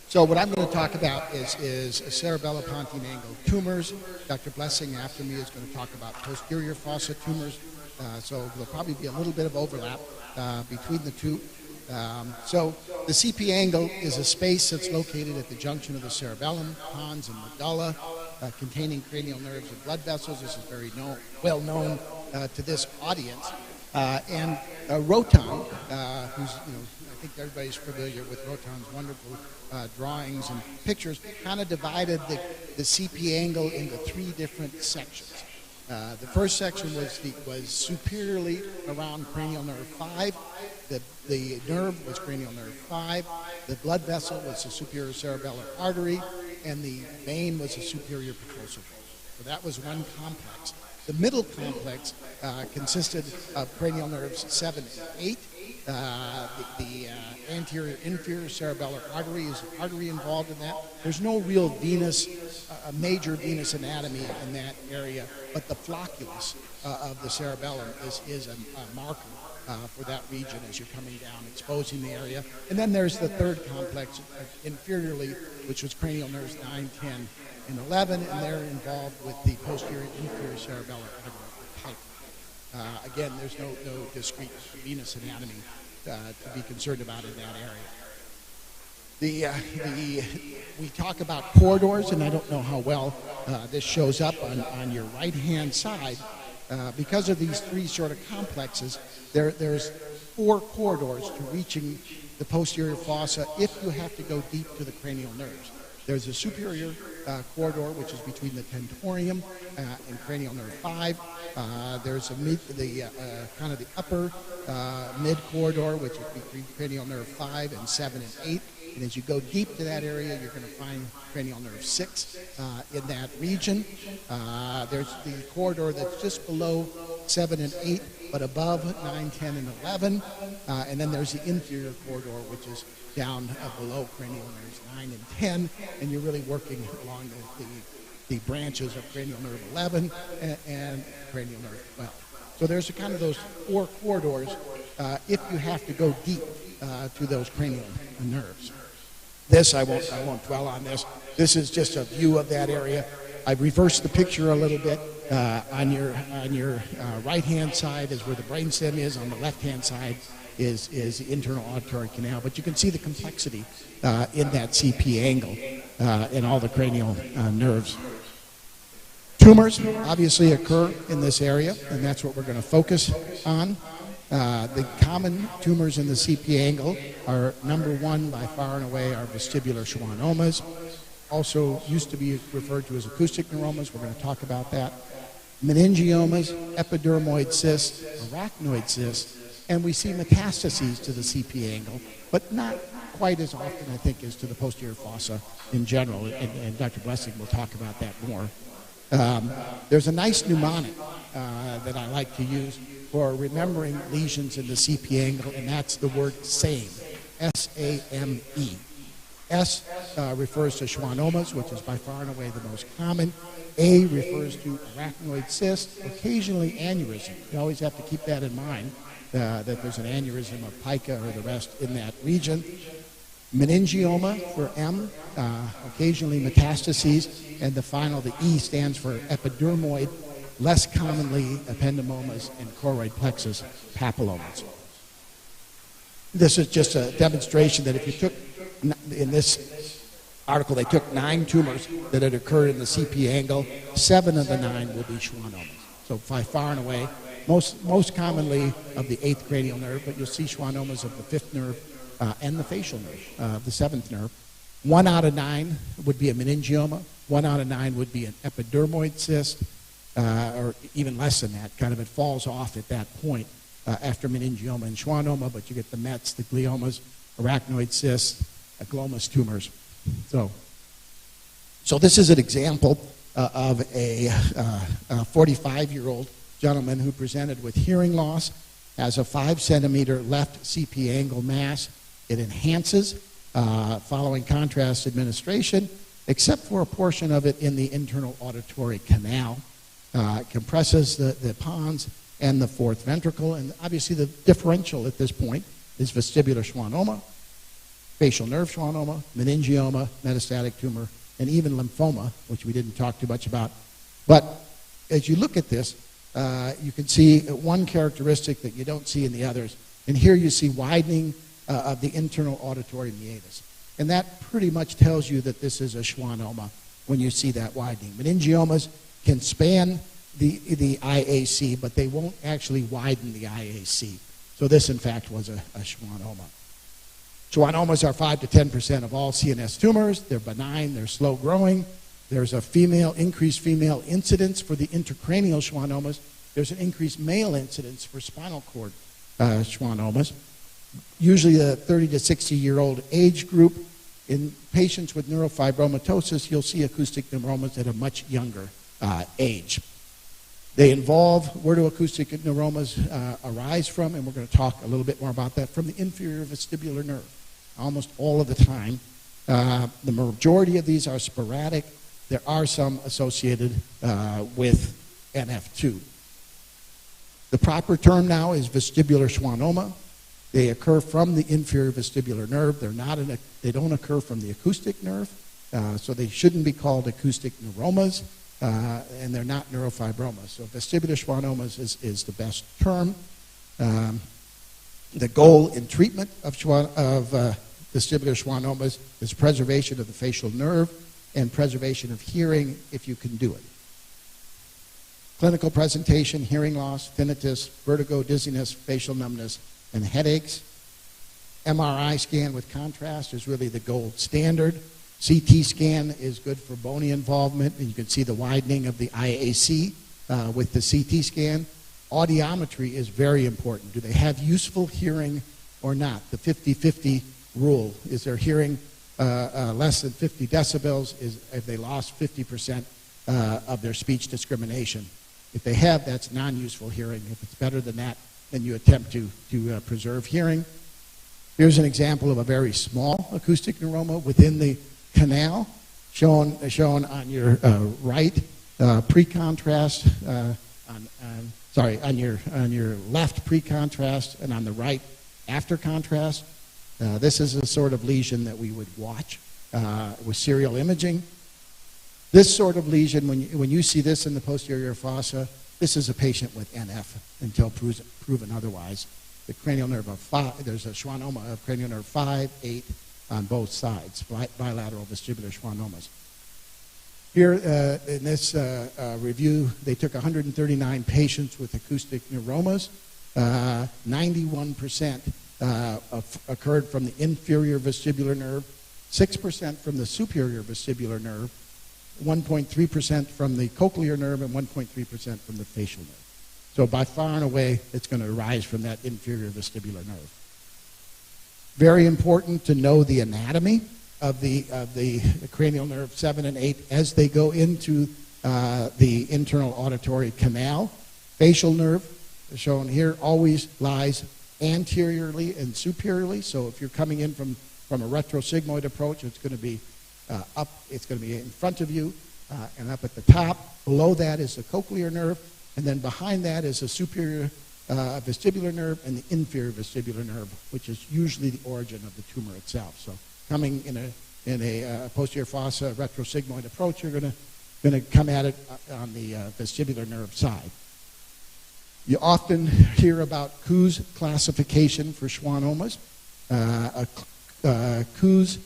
So what I'm going to talk about is cerebellopontine angle tumors. Dr. Blessing after me is going to talk about posterior fossa tumors. So there'll probably be a little bit of overlap between the two. So the CP angle is a space that's located at the junction of the cerebellum, pons, and medulla, containing cranial nerves and blood vessels. This is very well known to this audience. And Rotan, who's, I think everybody's familiar with Rotan's wonderful drawings and pictures, kind of divided the CP angle into 3 different sections. The first section was superiorly around cranial nerve 5. The nerve was cranial nerve 5. The blood vessel was the superior cerebellar artery, and the vein was the superior petrosal vein. So that was one complex. The middle complex consisted of cranial nerves 7 and 8. The anterior inferior cerebellar artery is an artery involved in that. There's no real major venous anatomy in that area, but the flocculus of the cerebellum is a marker for that region as you're coming down, exposing the area. And then there's the third complex inferiorly, which was cranial nerves 9, 10, and 11, and they're involved with the posterior inferior cerebellar artery pipe. Again, there's no discrete venous anatomy to be concerned about in that area. We talk about corridors, and I don't know how well this shows up on your right-hand side. Because of these 3 sort of complexes, there's 4 corridors to reaching the posterior fossa if you have to go deep to the cranial nerves. There's a superior corridor, which is between the tentorium and cranial nerve 5. There's kind of the upper mid corridor, which is between cranial nerve 5 and 7 and 8. And as you go deep to that area, you're going to find cranial nerve 6 in that region. There's the corridor that's just below 7 and 8, but above 9, 10, and 11. And then there's the inferior corridor, which is down below cranial nerves 9 and 10. And you're really working along the branches of cranial nerve 11 and cranial nerve 12. So there's kind of those 4 corridors if you have to go deep to those cranial nerves. This, I won't dwell on this. This is just a view of that area. I've reversed the picture a little bit. On your right-hand side is where the brainstem is. On the left-hand side is the internal auditory canal. But you can see the complexity in that CP angle in all the cranial nerves. Tumors obviously occur in this area, and that's what we're going to focus on. The common tumors in the CP angle are, number 1 by far and away, are vestibular schwannomas. Also used to be referred to as acoustic neuromas. We're going to talk about that. Meningiomas, epidermoid cysts, arachnoid cysts, and we see metastases to the CP angle, but not quite as often, I think, as to the posterior fossa in general, and Dr. Blessing will talk about that more. There's a nice mnemonic that I like to use for remembering lesions in the CP angle, and that's the word SAME, S-A-M-E. S refers to schwannomas, which is by far and away the most common. A refers to arachnoid cyst, occasionally aneurysm. You always have to keep that in mind, that there's an aneurysm of pica or the rest in that region. Meningioma for M, occasionally metastases, and the final, the E, stands for epidermoid, less commonly ependymomas and choroid plexus papillomas. This is just a demonstration that if you took, in this article, they took 9 tumors that had occurred in the CP angle, 7 of the 9 will be schwannomas. So by far and away, most commonly of the 8th cranial nerve, but you'll see schwannomas of the 5th nerve and the facial nerve, the 7th nerve. 1 out of 9 would be a meningioma. 1 out of 9 would be an epidermoid cyst, or even less than that. Kind of it falls off at that point after meningioma and schwannoma, but you get the mets, the gliomas, arachnoid cysts, glomus tumors. So this is an example of a 45-year-old gentleman who presented with hearing loss, has a 5-centimeter left CP angle mass. It enhances following contrast administration, except for a portion of it in the internal auditory canal. It compresses the pons and the 4th ventricle, and obviously the differential at this point is vestibular schwannoma, facial nerve schwannoma, meningioma, metastatic tumor, and even lymphoma, which we didn't talk too much about. But as you look at this, you can see one characteristic that you don't see in the others, and here you see widening of the internal auditory meatus. And that pretty much tells you that this is a schwannoma when you see that widening. Meningiomas can span the IAC, but they won't actually widen the IAC. So this, in fact, was a schwannoma. Schwannomas are 5 to 10% of all CNS tumors. They're benign. They're slow growing. There's a increased female incidence for the intracranial schwannomas. There's an increased male incidence for spinal cord schwannomas. Usually the 30 to 60-year-old age group. In patients with neurofibromatosis, you'll see acoustic neuromas at a much younger age. They involve, where do acoustic neuromas arise from? And we're going to talk a little bit more about that, from the inferior vestibular nerve, almost all of the time. The majority of these are sporadic. There are some associated with NF2. The proper term now is vestibular schwannoma. They occur from the inferior vestibular nerve. They don't occur from the acoustic nerve, so they shouldn't be called acoustic neuromas, and they're not neurofibromas. So vestibular schwannomas is the best term. The goal in treatment of vestibular schwannomas is preservation of the facial nerve and preservation of hearing if you can do it. Clinical presentation: hearing loss, tinnitus, vertigo, dizziness, facial numbness, and headaches. MRI scan with contrast is really the gold standard. CT scan is good for bony involvement, and you can see the widening of the IAC with the CT scan. Audiometry is very important. Do they have useful hearing or not? The 50-50 rule. Is their hearing less than 50 decibels? If they lost 50% of their speech discrimination? If they have, that's non-useful hearing. If it's better than that, then you attempt to preserve hearing. Here's an example of a very small acoustic neuroma within the canal, shown on your right, pre-contrast, on your left pre-contrast, and on the right after contrast. This is a sort of lesion that we would watch with serial imaging. This sort of lesion, when you see this in the posterior fossa, this is a patient with NF until proven otherwise. The cranial nerve of 5, there's a schwannoma of cranial nerve 5, 8 on both sides, bilateral vestibular schwannomas. Here in this review, they took 139 patients with acoustic neuromas. 91% occurred from the inferior vestibular nerve, 6% from the superior vestibular nerve, 1.3% from the cochlear nerve, and 1.3% from the facial nerve. So by far and away, it's going to arise from that inferior vestibular nerve. Very important to know the anatomy of the cranial nerve 7 and 8 as they go into the internal auditory canal. Facial nerve, shown here, always lies anteriorly and superiorly. So if you're coming in from a retrosigmoid approach, it's going to be up. It's going to be in front of you and up at the top. Below that is the cochlear nerve, and then behind that is the superior vestibular nerve and the inferior vestibular nerve, which is usually the origin of the tumor itself. So coming in a posterior fossa retrosigmoid approach, you're going to come at it on the vestibular nerve side. You often hear about Coues classification for schwannomas. Coues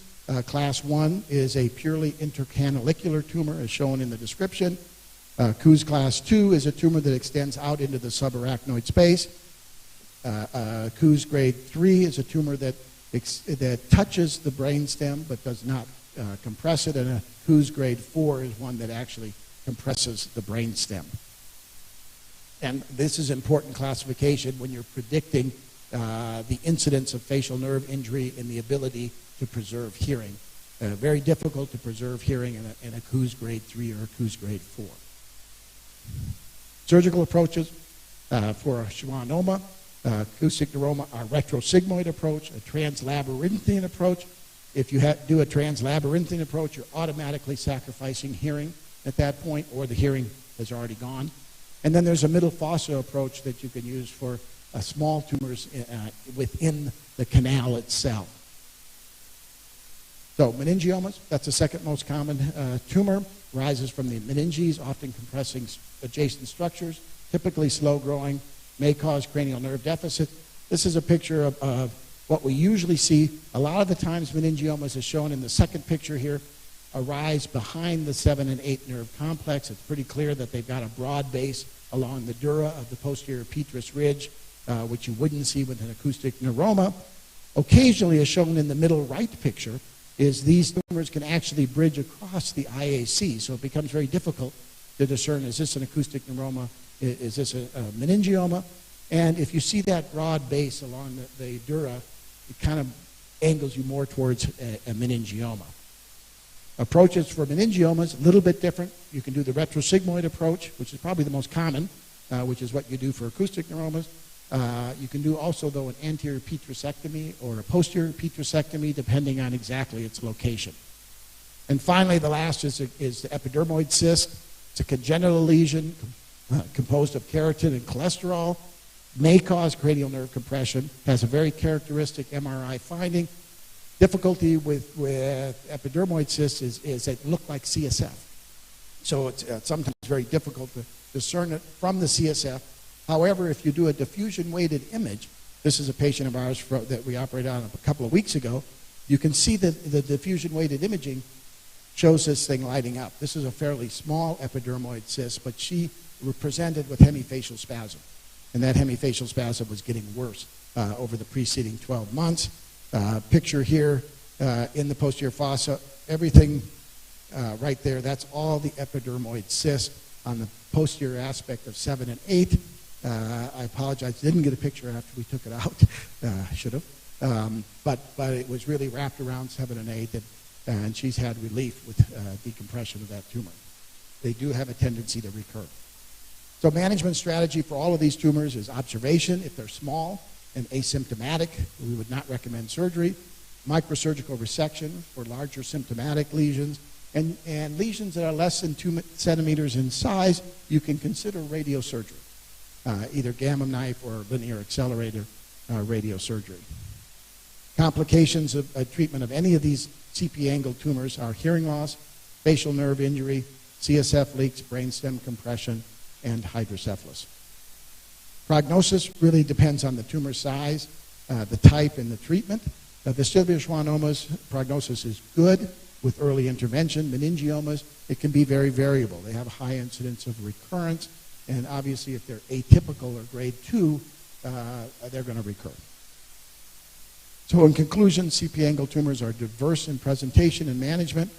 class 1 is a purely intercanalicular tumor, as shown in the description. Coues class 2 is a tumor that extends out into the subarachnoid space. Coues grade 3 is a tumor that touches the brainstem but does not compress it, and a Coues grade 4 is one that actually compresses the brainstem. And this is important classification when you're predicting the incidence of facial nerve injury and the ability to preserve hearing. Very difficult to preserve hearing in a Coues grade 3 or a Coues grade 4. Surgical approaches for a schwannoma, acoustic neuroma, are retrosigmoid approach, a translabyrinthine approach. If you do a translabyrinthine approach, you're automatically sacrificing hearing at that point, or the hearing has already gone. And then there's a middle fossa approach that you can use for small tumors within the canal itself. So meningiomas, that's the second most common tumor, rises from the meninges, often compressing adjacent structures, typically slow growing, may cause cranial nerve deficit. This is a picture of what we usually see. A lot of the times meningiomas, as shown in the second picture here, arise behind the 7 and 8 nerve complex. It's pretty clear that they've got a broad base along the dura of the posterior petrous ridge, which you wouldn't see with an acoustic neuroma. Occasionally, as shown in the middle right picture, is these tumors can actually bridge across the IAC, so it becomes very difficult to discern, is this an acoustic neuroma, is this a meningioma? And if you see that broad base along the dura, it kind of angles you more towards a meningioma. Approaches for meningiomas, a little bit different. You can do the retrosigmoid approach, which is probably the most common, which is what you do for acoustic neuromas. You can do also, though, an anterior petrosectomy or a posterior petrosectomy, depending on exactly its location. And finally, the last is the epidermoid cyst. It's a congenital lesion composed of keratin and cholesterol, may cause cranial nerve compression, has a very characteristic MRI finding. Difficulty with epidermoid cysts is it look like CSF. So it's sometimes very difficult to discern it from the CSF. However, if you do a diffusion-weighted image, this is a patient of ours that we operated on a couple of weeks ago, you can see that the diffusion-weighted imaging shows this thing lighting up. This is a fairly small epidermoid cyst, but she presented with hemifacial spasm. And that hemifacial spasm was getting worse over the preceding 12 months. Picture here in the posterior fossa, everything right there, that's all the epidermoid cyst on the posterior aspect of 7 and 8. I apologize, didn't get a picture after we took it out. I should have. But it was really wrapped around 7 and 8, and she's had relief with decompression of that tumor. They do have a tendency to recur. So management strategy for all of these tumors is observation. If they're small and asymptomatic, we would not recommend surgery. Microsurgical resection for larger symptomatic lesions. And lesions that are less than 2 centimeters in size, you can consider radiosurgery, either gamma knife or linear accelerator radiosurgery. Complications of treatment of any of these CP angle tumors are hearing loss, facial nerve injury, CSF leaks, brainstem compression, and hydrocephalus. Prognosis really depends on the tumor size, the type, and the treatment. Vestibular schwannomas, prognosis is good with early intervention. Meningiomas, it can be very variable. They have a high incidence of recurrence, and obviously if they're atypical or grade 2, they're going to recur. So in conclusion, CP angle tumors are diverse in presentation and management.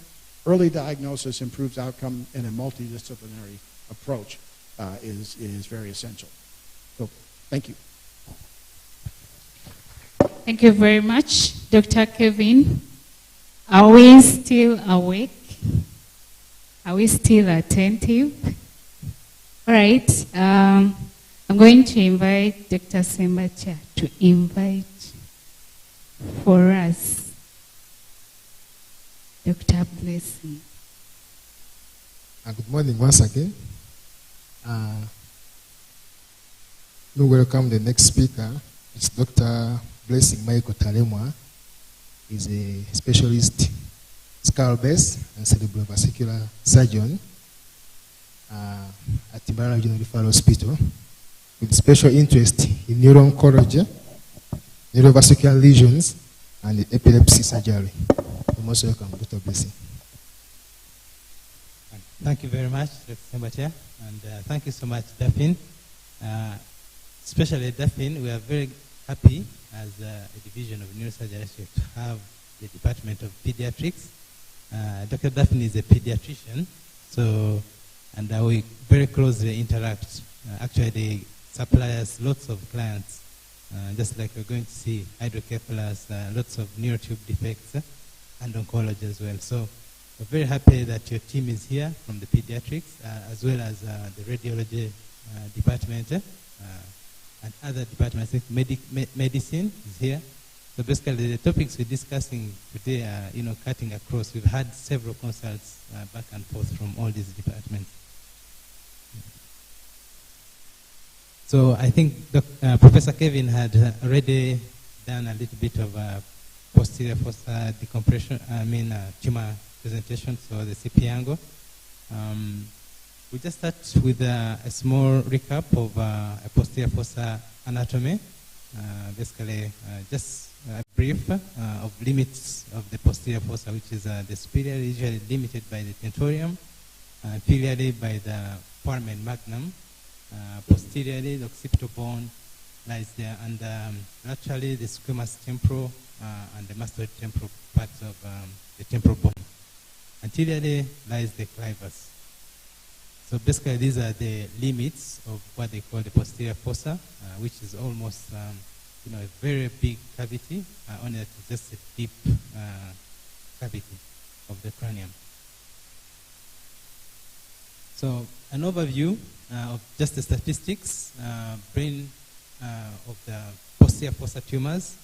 Early diagnosis improves outcome, and a multidisciplinary approach is very essential. So thank you. Thank you very much, Dr. Kevin. Are we still awake? Are we still attentive? All right. I'm going to invite Dr. Sembacha to invite for us Dr. Blessing. Good morning once again. We welcome the next speaker. It's Dr. Blessing Michael Talemwa. He's a specialist skull-based and cerebrovascular surgeon at Timbara Regional Referral Hospital with special interest in neuro-oncology, neurovascular lesions, and epilepsy surgery. You're most welcome, Dr. Blessing. Thank you very much, Dr. Sembacha, and thank you so much, Daphne. Especially Daphne, we are very happy as a division of neurosurgery to have the Department of Pediatrics. Dr. Daphne is a pediatrician, so, and we very closely interact. Actually, they supply us lots of clients, just like we're going to see hydrocephalus, lots of neurotube defects, and oncology as well. So we're very happy that your team is here from the pediatrics, as well as the radiology department, and other departments. I think medicine is here. So basically, the topics we're discussing today are, cutting across. We've had several consults back and forth from all these departments. So I think Professor Kevin had already done a little bit of posterior fossa decompression, tumor presentation, so the CP angle. We just start with a small recap of a posterior fossa anatomy. Basically, just a brief of limits of the posterior fossa, which is the superior, usually limited by the tentorium, inferiorly by the foramen magnum, posteriorly the occipital bone lies there, and laterally the squamous temporal and the mastoid temporal parts of the temporal bone. Anteriorly lies the clivus. So basically, these are the limits of what they call the posterior fossa, which is almost, a very big cavity, only that it's just a deep cavity of the cranium. So an overview of just the statistics, brain of the posterior fossa tumors.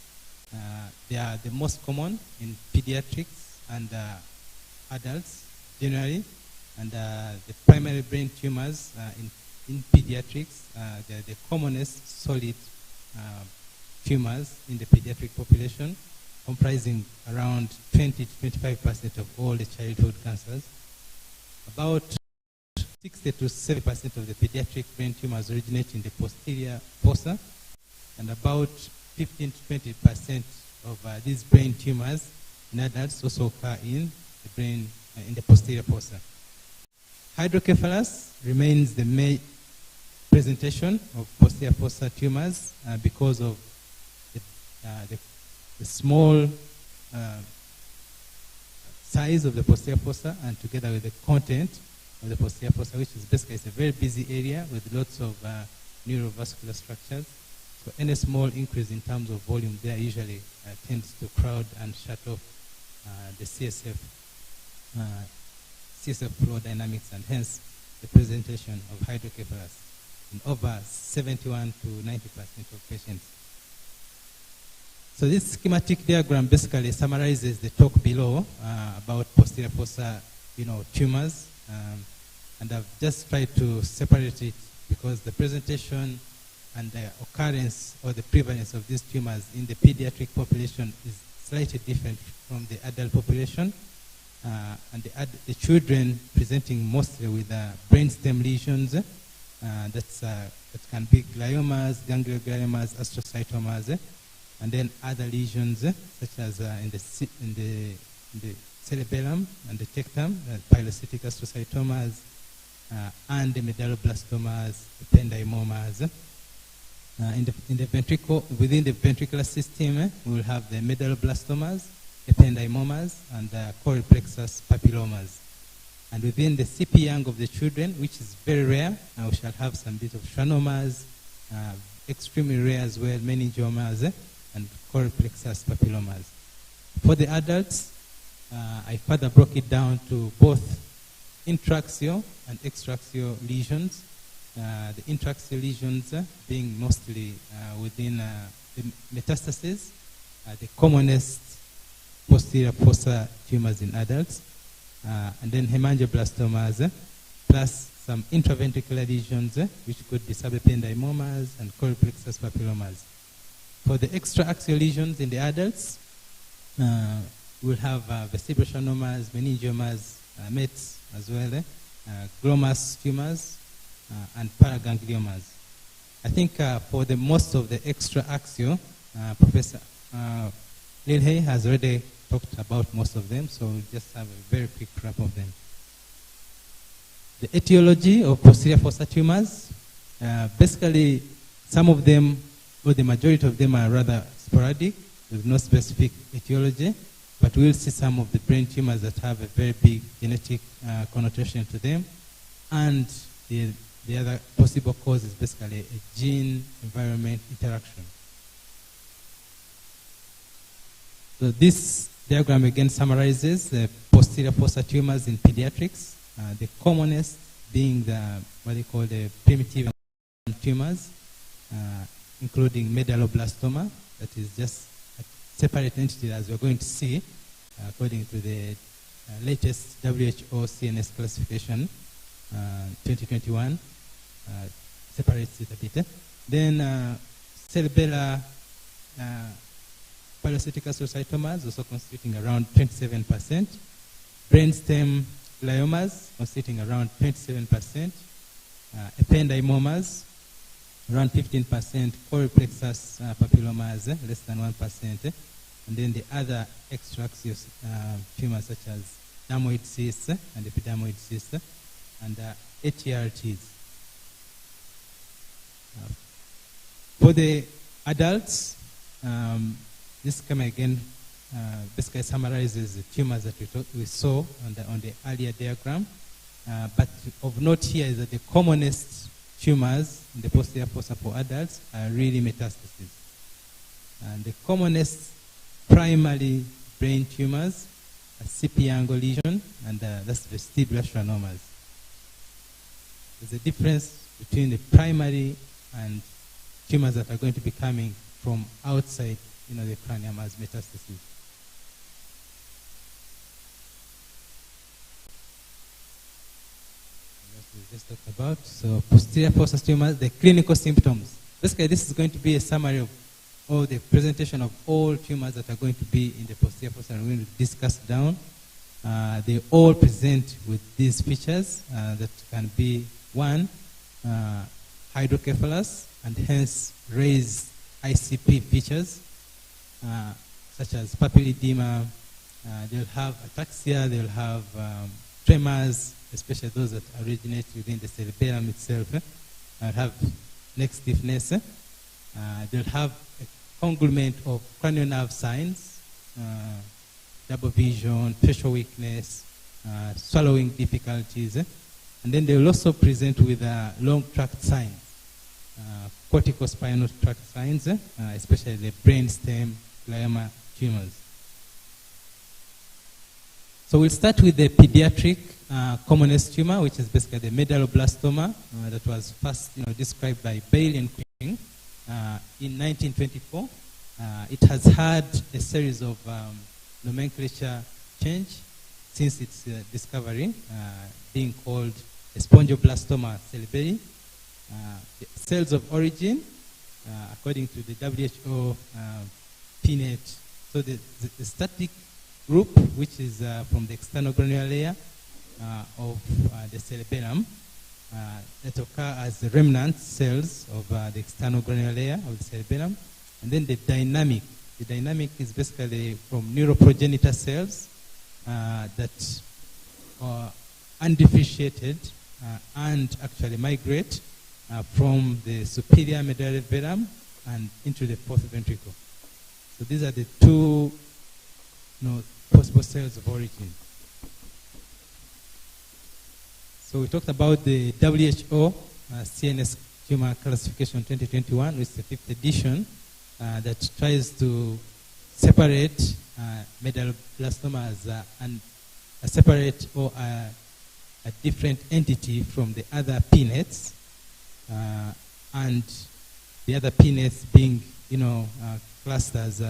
They are the most common in pediatrics and adults generally. And the primary brain tumors in pediatrics, they're the commonest solid tumors in the pediatric population, comprising around 20 to 25% of all the childhood cancers. About 60 to 70% of the pediatric brain tumors originate in the posterior fossa, and about 15 to 20% of these brain tumors in adults also occur in the brain, in the posterior fossa. Hydrocephalus remains the main presentation of posterior fossa tumors because of the small size of the posterior fossa, and together with the content of the posterior fossa, which is basically it's a very busy area with lots of neurovascular structures. So any small increase in terms of volume there usually tends to crowd and shut off the CSF flow dynamics, and hence the presentation of hydrocephalus in over 71 to 90% of patients. So this schematic diagram basically summarizes the talk below about posterior fossa, tumors, and I've just tried to separate it because the presentation and the occurrence or the prevalence of these tumors in the pediatric population is slightly different from the adult population. And the children presenting mostly with brainstem lesions, that can be gliomas, gangliogliomas, astrocytomas, and then other lesions such as in the cerebellum and the tectum, pilocytic astrocytomas, and the medulloblastomas, ependymomas. In the ventricle, within the ventricular system, we will have the medulloblastomas, ependymomas, and choral plexus papillomas. And within the CP young of the children, which is very rare, we shall have some bit of schwannomas, extremely rare as well, meningiomas, and choral plexus papillomas. For the adults, I further broke it down to both intraxial and extraxial lesions. The intraxial lesions being mostly within the metastases, the commonest posterior fossa tumors in adults, and then hemangioblastomas, plus some intraventricular lesions, which could be subependymomas and choral plexus papillomas. For the extraaxial lesions in the adults, we'll have vestibuloschwannomas, meningiomas, METs as well, glomus tumors, and paragangliomas. I think for the most of the extraaxial, Professor Lilhey has already talked about most of them, so we'll just have a very quick wrap of them. The etiology of posterior fossa tumors, basically some of them, or the majority of them, are rather sporadic with no specific etiology, but we'll see some of the brain tumors that have a very big genetic connotation to them, and the other possible cause is basically a gene-environment interaction. So this diagram again summarizes the posterior fossa tumors in pediatrics, the commonest being what they call the primitive tumors, including medulloblastoma, that is just a separate entity, as we're going to see, according to the latest WHO CNS classification, 2021, separates it a bit. Then cerebellar pilocytic astrocytomas, also constituting around 27%. Brainstem gliomas, constituting around 27%. Ependymomas, around 15%. Choral plexus papillomas, less than 1%. And then the other extraxial tumors, such as dermoid cysts and epidermoid cysts, and ATRTs. For the adults, this schema again basically summarizes the tumors that we saw on the earlier diagram. But of note here is that the commonest tumors in the posterior fossa for adults are really metastases. And the commonest primary brain tumors are CP angle lesion, and that's vestibular schwannomas. There's a difference between the primary and tumors that are going to be coming from outside, the cranium as metastases. That's what we just talked about. So posterior fossa tumors, the clinical symptoms. Basically, this is going to be a summary of all the presentation of all tumors that are going to be in the posterior fossa. We're going to discuss down. They all present with these features that can be, one, hydrocephalus, and hence raised ICP features, such as papilledema. They'll have ataxia, they'll have tremors, especially those that originate within the cerebellum itself. They'll have neck stiffness. They'll have a conglomerate of cranial nerve signs, double vision, facial weakness, swallowing difficulties. And then they will also present with long tract signs, corticospinal tract signs, especially the brainstem glioma tumors. So we'll start with the pediatric commonest tumor, which is basically the medulloblastoma that was first described by Bailey and King in 1924. It has had a series of nomenclature change since its discovery, being called a spongoblastoma cerebelli. The cells of origin, according to the WHO PNET, so the static group, which is from the external granular layer of the cerebellum, that occur as the remnant cells of the external granular layer of the cerebellum. And then the dynamic. The dynamic is basically from neuroprogenitor cells that are undifferentiated and actually migrate from the superior medullary verum and into the fourth ventricle. So these are the two possible cells of origin. So we talked about the WHO CNS tumor classification 2021, which is the 5th edition, that tries to separate medulloblastoma as a separate or a different entity from the other PNETs, and the other PNETs being, classed as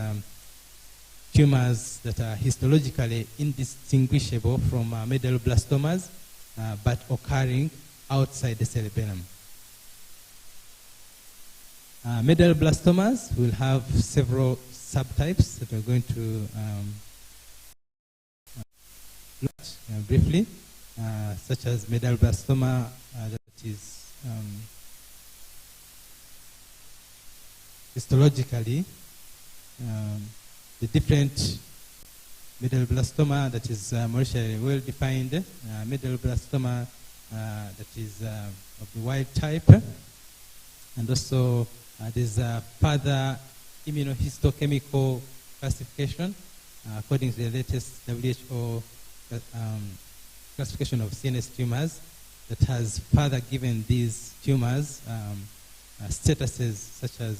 tumors that are histologically indistinguishable from medulloblastomas, but occurring outside the cerebellum. Medulloblastomas will have several subtypes that we're going to look at briefly, such as medulloblastoma that is histologically the different medulloblastoma that is molecularly well defined, medulloblastoma that is of the wild type, and also there's a further immunohistochemical classification according to the latest WHO classification of CNS tumors that has further given these tumors statuses such as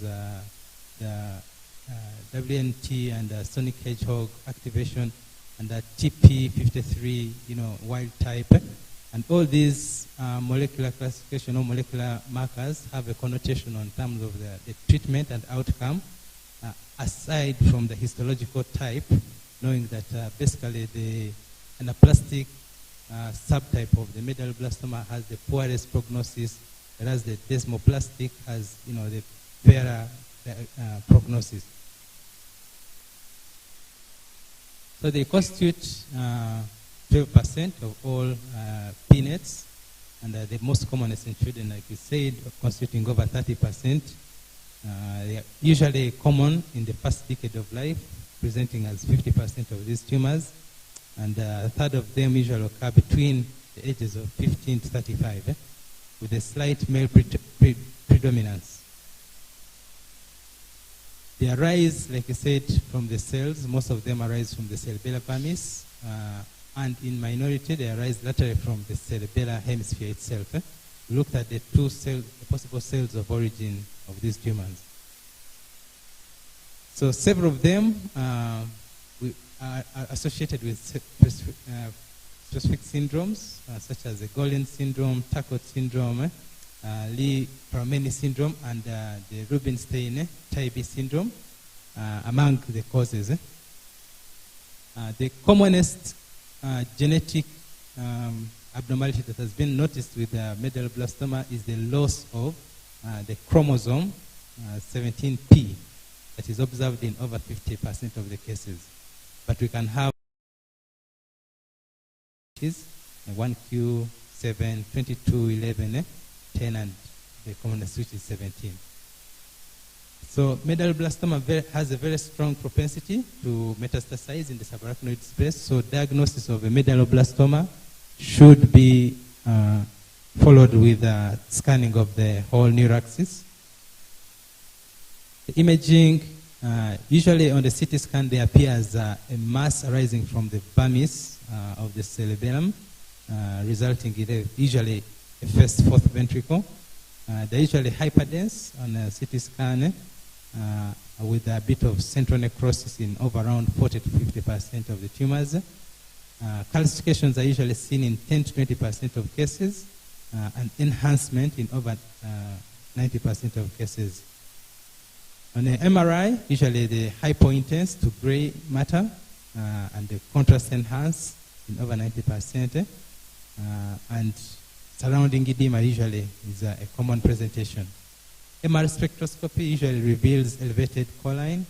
the WNT and sonic hedgehog activation and the TP53, wild type. And all these molecular classification or molecular markers have a connotation on terms of the treatment and outcome, aside from the histological type, knowing that basically the anaplastic subtype of the medulloblastoma has the poorest prognosis, whereas the desmoplastic has, the fairer prognosis. So they constitute 12% of all PNETs, and the most commonest in children, like you said, constituting over 30%. They are usually common in the first decade of life, presenting as 50% of these tumors, and a third of them usually occur between the ages of 15 to 35, with a slight male predominance. They arise, like I said, from the cells. Most of them arise from the cerebellar vermis, and in minority, they arise laterally from the cerebellar hemisphere itself. We looked at the the possible cells of origin of these tumors. So several of them are associated with specific syndromes, such as the Golden syndrome, Charcot syndrome, Lee-Fraumeni syndrome, and the Rubinstein-Tybee syndrome, among the causes. The commonest genetic abnormality that has been noticed with medulloblastoma is the loss of the chromosome 17p that is observed in over 50% of the cases. But we can have 1q, 7, 22, 11, 10, and the commonest, which is 17. So medulloblastoma has a very strong propensity to metastasize in the subarachnoid space. So diagnosis of a medulloblastoma should be followed with scanning of the whole neuraxis. The imaging, usually on the CT scan, they appear as a mass arising from the vermis of the cerebellum, resulting in usually a first fourth ventricle. They're usually hyperdense on a CT scan with a bit of central necrosis in over around 40 to 50% of the tumors. Calcifications are usually seen in 10 to 20% of cases, and enhancement in over 90% of cases. On the MRI, usually the hypointense to gray matter and the contrast enhanced in over 90%, and surrounding edema usually is a common presentation. MR spectroscopy usually reveals elevated choline,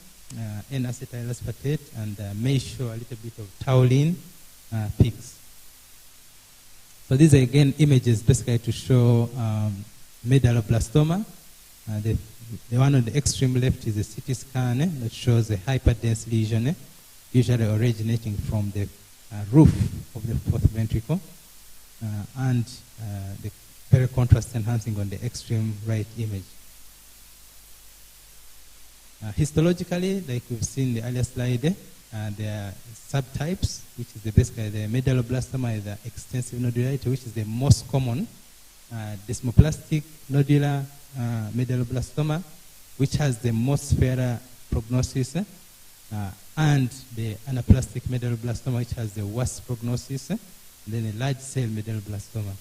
N-acetyl aspartate, and may show a little bit of tauline peaks. So these are again images basically to show medulloblastoma. The one on the extreme left is a CT scan that shows a hyperdense lesion, usually originating from the roof of the fourth ventricle, and the pericontrast enhancing on the extreme right image. Histologically, like we've seen in the earlier slide, there are subtypes, which is basically the medulloblastoma is the extensive nodularity, which is the most common. Desmoplastic nodular medulloblastoma, which has the most fairer prognosis, and the anaplastic medulloblastoma, which has the worst prognosis, and then a large cell medulloblastoma.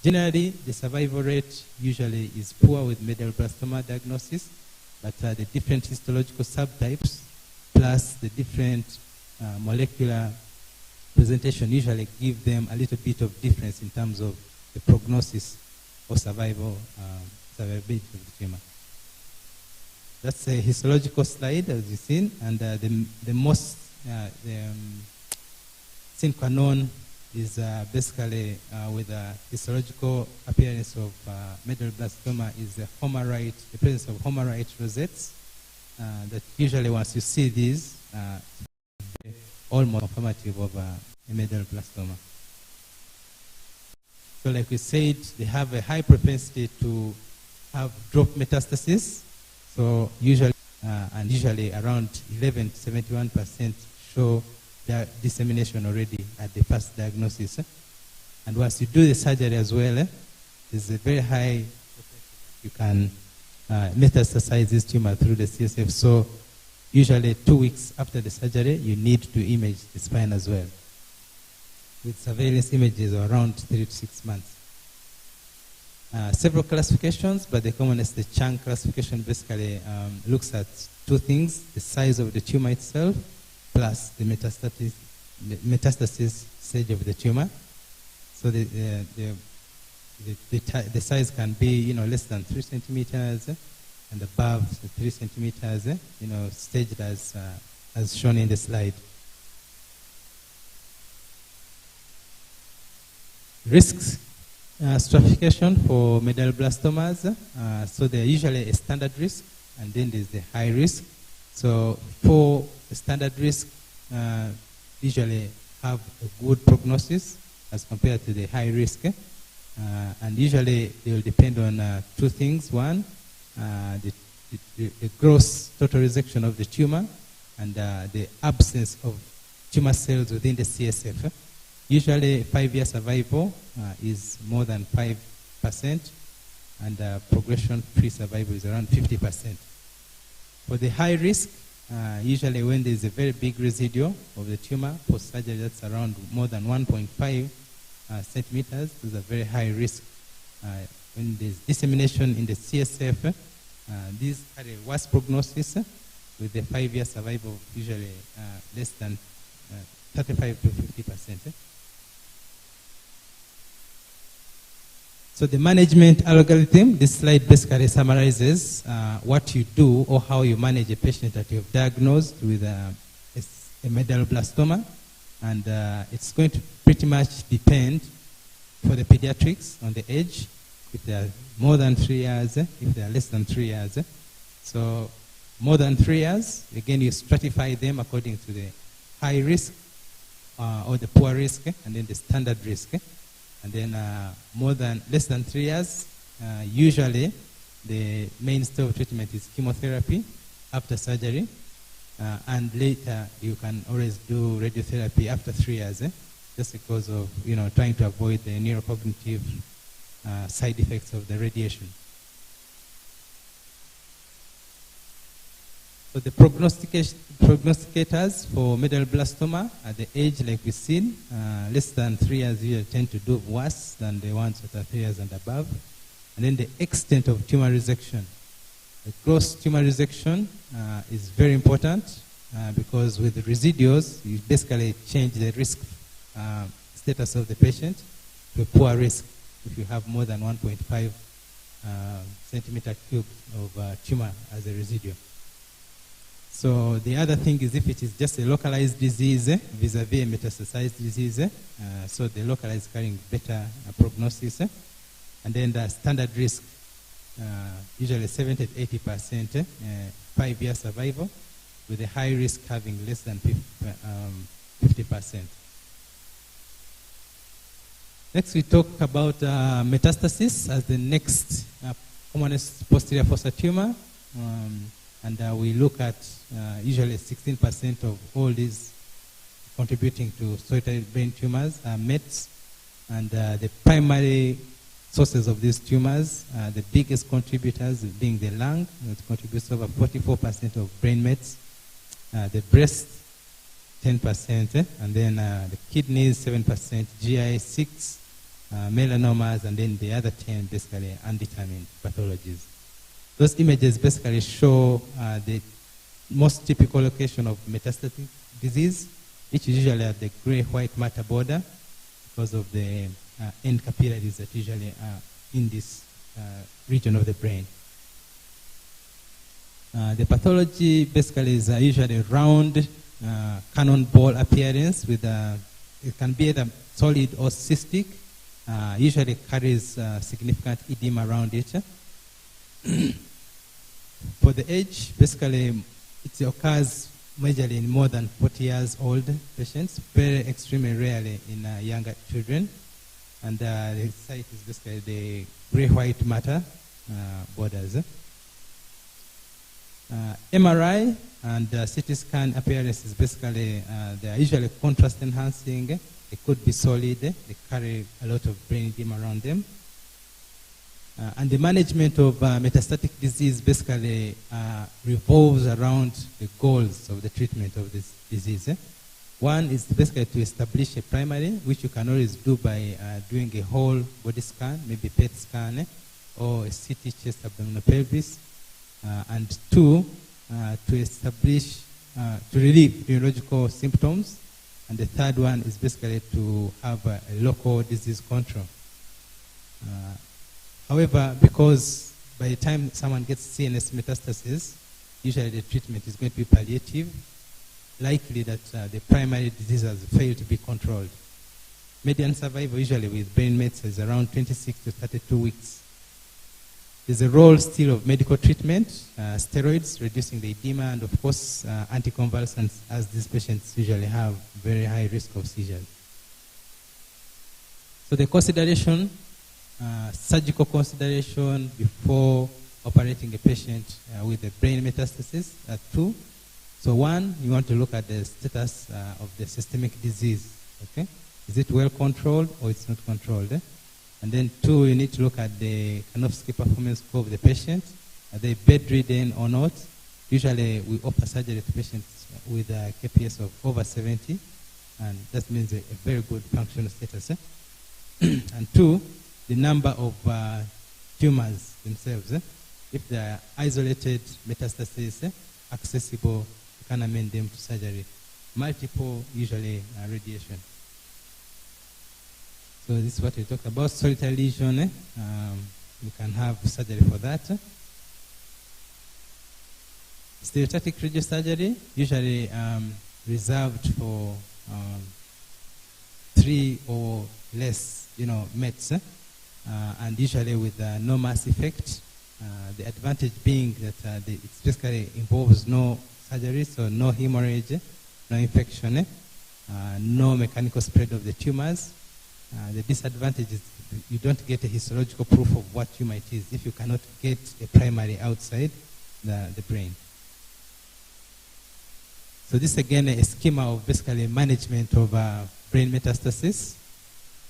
Generally, the survival rate usually is poor with medulloblastoma diagnosis, but the different histological subtypes plus the different molecular presentation usually give them a little bit of difference in terms of the prognosis or survivability of the tumor. That's a histological slide, as you've seen, and the most sine qua non is basically with the histological appearance of medulloblastoma is the presence of homarite rosettes. That usually once you see these, almost informative of a medulloblastoma. So like we said, they have a high propensity to have drop metastasis. So usually around 11 to 71% show their dissemination already at the first diagnosis. And once you do the surgery as well, there's a very high you can metastasize this tumor through the CSF. So usually 2 weeks after the surgery, you need to image the spine as well, with surveillance images of around 3 to 6 months. Several classifications, but the commonest, the Chang classification, basically looks at two things: the size of the tumor itself, plus the metastasis stage of the tumor. So the size can be, less than 3 centimeters and above 3 centimeters, staged as shown in the slide. Risks stratification for medulloblastomas. So they're usually a standard risk, and then there's the high risk. So for the standard risk, usually have a good prognosis as compared to the high risk. And usually they will depend on two things. One, the gross total resection of the tumor, and the absence of tumor cells within the CSF. Usually 5-year survival is more than 5%, and progression-free survival is around 50%. For the high risk, usually when there's a very big residue of the tumor, post-surgery that's around more than 1.5 centimeters, is a very high risk. When there's dissemination in the CSF, these carry a worse prognosis with the 5-year survival usually less than 35 to 50%. So the management algorithm, this slide basically summarizes what you do or how you manage a patient that you have diagnosed with a medulloblastoma. And it's going to pretty much depend for the pediatrics on the age, if they are more than 3 years, if they are less than 3 years. So more than 3 years, again, you stratify them according to the high risk or the poor risk, and then the standard risk. And then less than 3 years, usually the mainstay of treatment is chemotherapy after surgery. And later, you can always do radiotherapy after 3 years, just because of, trying to avoid the neurocognitive side effects of the radiation. So the prognosticators for medulloblastoma at the age like we've seen, less than 3 years usually tend to do worse than the ones that are 3 years and above. And then the extent of tumor resection. The gross tumor resection is very important because with the residuals, you basically change the risk status of the patient to a poor risk if you have more than 1.5 centimeter cube of tumor as a residue. So the other thing is if it is just a localized disease vis-a-vis a metastasized disease, so the localized carrying better prognosis, and then the standard risk, usually 70 to 80%, 5-year survival, with a high risk having less than 50%. Next, we talk about metastasis as the next commonest posterior fossa tumor. And we look at usually 16% of all these contributing to solitary brain tumors are METs. And the primary sources of these tumors, the biggest contributors being the lung, it contributes over 44% of brain METs, the breast 10%, and then the kidneys 7%, GI 6%, melanomas, and then the other 10 basically undetermined pathologies. Those images basically show the most typical location of metastatic disease, which is usually at the gray-white matter border because of the end capillaries that usually are in this region of the brain. The pathology basically is usually round cannonball appearance with it can be either solid or cystic, usually carries significant edema around it. For the age, basically, it occurs majorly in more than 40 years old patients, very extremely rarely in younger children. And the site is basically the gray-white matter borders. MRI and CT scan appearance is basically, they are usually contrast enhancing. They could be solid. They carry a lot of brain edema around them. And the management of metastatic disease basically revolves around the goals of the treatment of this disease. One is basically to establish a primary, which you can always do by doing a whole body scan, maybe PET scan, or a CT chest abdominal pelvis. And two, to establish, to relieve neurological symptoms. And the third one is basically to have a local disease control. However, because by the time someone gets CNS metastasis, usually the treatment is going to be palliative, likely that the primary disease has failed to be controlled. Median survival usually with brain mets is around 26 to 32 weeks. There's a role still of medical treatment, steroids, reducing the edema, and of course anticonvulsants, as these patients usually have very high risk of seizures. So the consideration, surgical consideration before operating a patient with a brain metastasis are two. So one, you want to look at the status of the systemic disease. Okay, is it well controlled or it's not controlled? And then two, you need to look at the Kanofsky performance score of the patient. Are they bedridden or not? Usually we offer surgery to patients with a KPS of over 70, and that means a very good functional status. And two, the number of tumors themselves. If they are isolated metastases, accessible, you can amend them to surgery. Multiple, usually radiation. So this is what we talked about. Solitary lesion, you can have surgery for that. Stereotactic radiosurgery, usually reserved for 3 or less, METs, and usually with no mass effect. The advantage being that it basically involves no surgery, so no hemorrhage, no infection, no mechanical spread of the tumors. The disadvantage is you don't get a histological proof of what tumor it is if you cannot get a primary outside the brain. So this again a schema of basically management of brain metastasis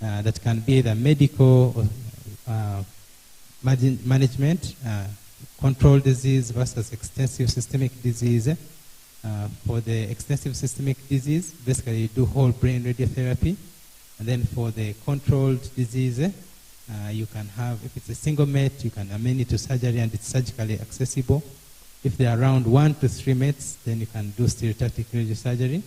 that can be either medical or management, control disease versus extensive systemic disease. For the extensive systemic disease, basically you do whole brain radiotherapy. And then for the controlled disease, you can have, if it's a single met, you can amend it to surgery and it's surgically accessible. If there are around 1 to 3 mets, then you can do stereotactic radiosurgery.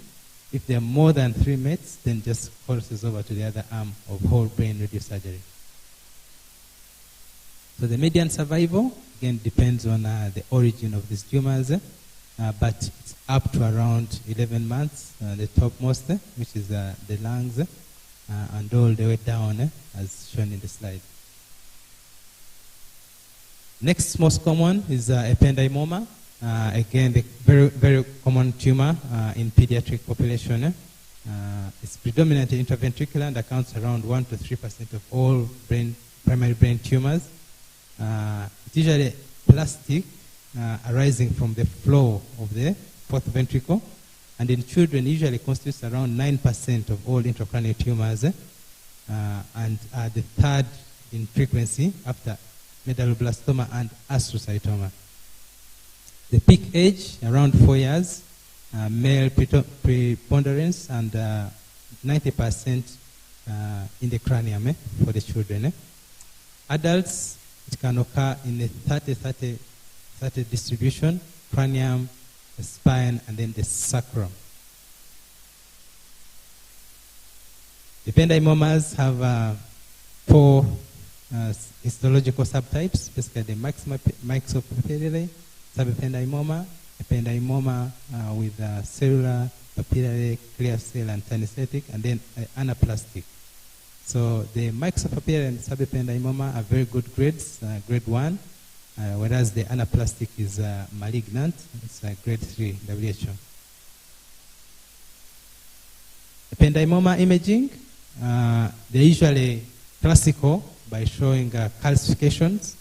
If there are more than 3 mets, then just crosses over to the other arm of whole brain radiosurgery. So the median survival, again, depends on the origin of these tumors, but it's up to around 11 months, the topmost, which is the lungs, and all the way down, as shown in the slide. Next most common is ependymoma. Again, the very, very common tumor in pediatric population. It's predominantly intraventricular and accounts around 1 to 3% of all primary brain tumors. It's usually plastic, arising from the flow of the fourth ventricle, and in children usually constitutes around 9% of all intracranial tumors, and are the third in frequency after medulloblastoma and astrocytoma. The peak age, around 4 years, male preponderance, and 90% in the cranium for the children. Adults, it can occur in a 30 distribution, cranium, the spine, and then the sacrum. The ependymomas have 4 histological subtypes, basically the myxopapillary subependymoma, ependymoma with cellular, papillary, clear cell, and tanicetic, and then anaplastic. So the myxopapillary and subependymoma are very good grades, grade 1, whereas the anaplastic is malignant. It's grade 3 WHO. Ependymoma imaging, they're usually classical by showing calcifications,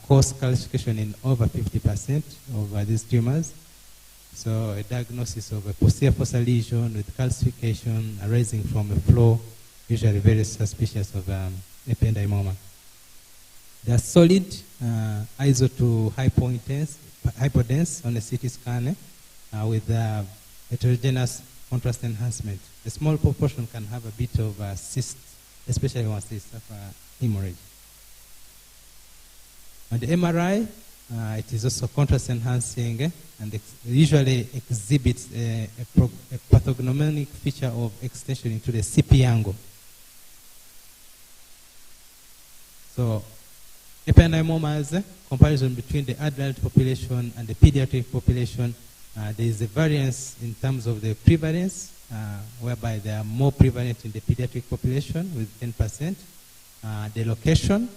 coarse calcification in over 50% of these tumors. So a diagnosis of a posterior fossa lesion with calcification arising from a flow, usually very suspicious of ependymoma. They are solid, iso to hypodense on a CT scan with heterogeneous contrast enhancement. A small proportion can have a bit of cyst, especially once they suffer hemorrhage. On the MRI, it is also contrast enhancing and usually exhibits a pathognomonic feature of extension into the CP angle. So ependymomas, comparison between the adult population and the pediatric population, there is a variance in terms of the prevalence, whereby they are more prevalent in the pediatric population with 10%. The location,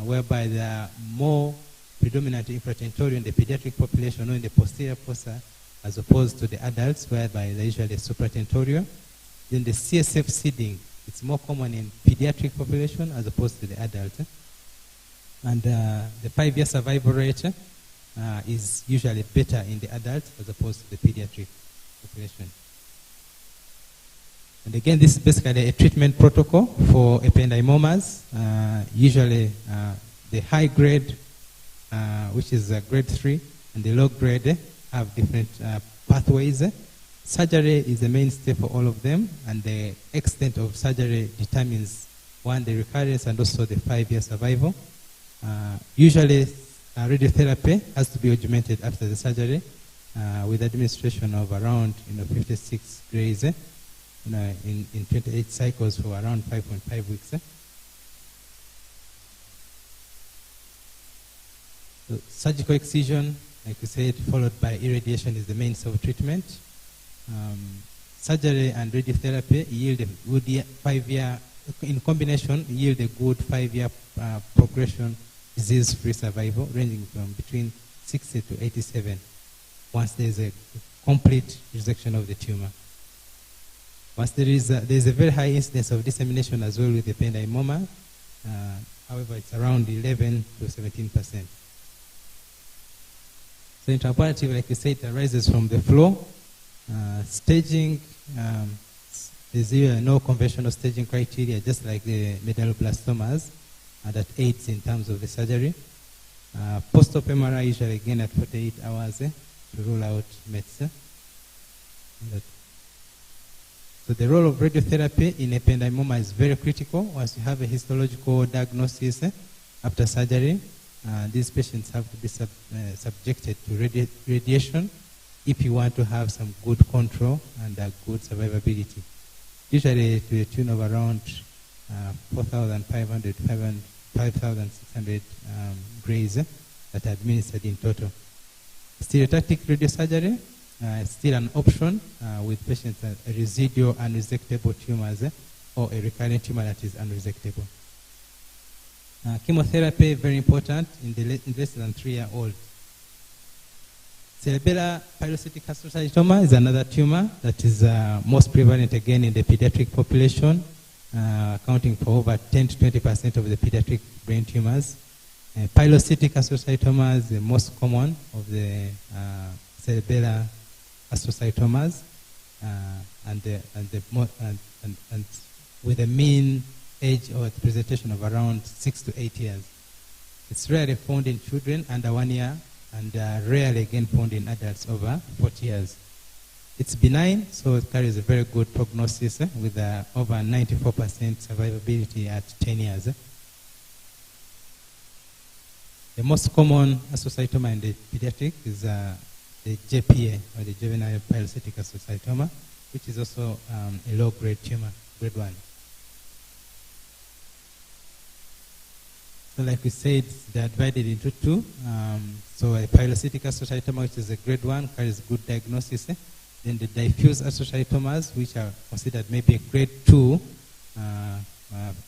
whereby they are more predominantly infratentorial in the pediatric population or in the posterior fossa, as opposed to the adults, whereby they're usually supratentorial. Then the CSF seeding, it's more common in pediatric population as opposed to the adult. And the 5-year survival rate is usually better in the adult as opposed to the pediatric population. And again, this is basically a treatment protocol for ependymomas. Usually the high grade, which is grade 3, and the low grade have different pathways. Surgery is the mainstay for all of them, and the extent of surgery determines, one, the recurrence and also the 5-year survival. Usually radiotherapy has to be augmented after the surgery with administration of around 56 grays in 28 cycles for around 5.5 weeks. So surgical excision, like we said, followed by irradiation is the main treatment. Surgery and radiotherapy yield a good 5-year, in combination, yield a good 5-year progression disease-free survival, ranging from between 60 to 87, once there is a complete resection of the tumor. Once there is a very high incidence of dissemination as well with the ependymoma. However, it's around 11 to 17%. So intraoperative, like I said, it arises from the flow. Staging, there's no conventional staging criteria, just like the medulloblastomas, that aids in terms of the surgery. Post-op MRI usually again at 48 hours to rule out mets. So the role of radiotherapy in ependymoma is very critical. Once you have a histological diagnosis after surgery, these patients have to be subjected to radiation if you want to have some good control and good survivability. Usually to the tune of around 4,500, 5,600 grays that are administered in total. Stereotactic radiosurgery is still an option with patients with residual unresectable tumors or a recurrent tumor that is unresectable. Chemotherapy, very important in less than 3-year-old. Cerebellar pilocytic astrocytoma is another tumor that is most prevalent again in the pediatric population, accounting for over 10 to 20% of the pediatric brain tumors. Pilocytic astrocytoma is the most common of the cerebellar astrocytomas, and with a mean age or presentation of around 6 to 8 years. It's rarely found in children under 1 year, and rarely again found in adults over 40 years. It's benign, so it carries a very good prognosis with over 94% survivability at 10 years. The most common astrocytoma in the pediatric is the JPA, or the juvenile pilocytic astrocytoma, which is also a low-grade tumor, grade 1. So like we said, they're divided into two. So a pilocytic astrocytoma, which is a grade 1, carries good diagnosis. Then the diffuse astrocytomas, which are considered maybe a grade 2,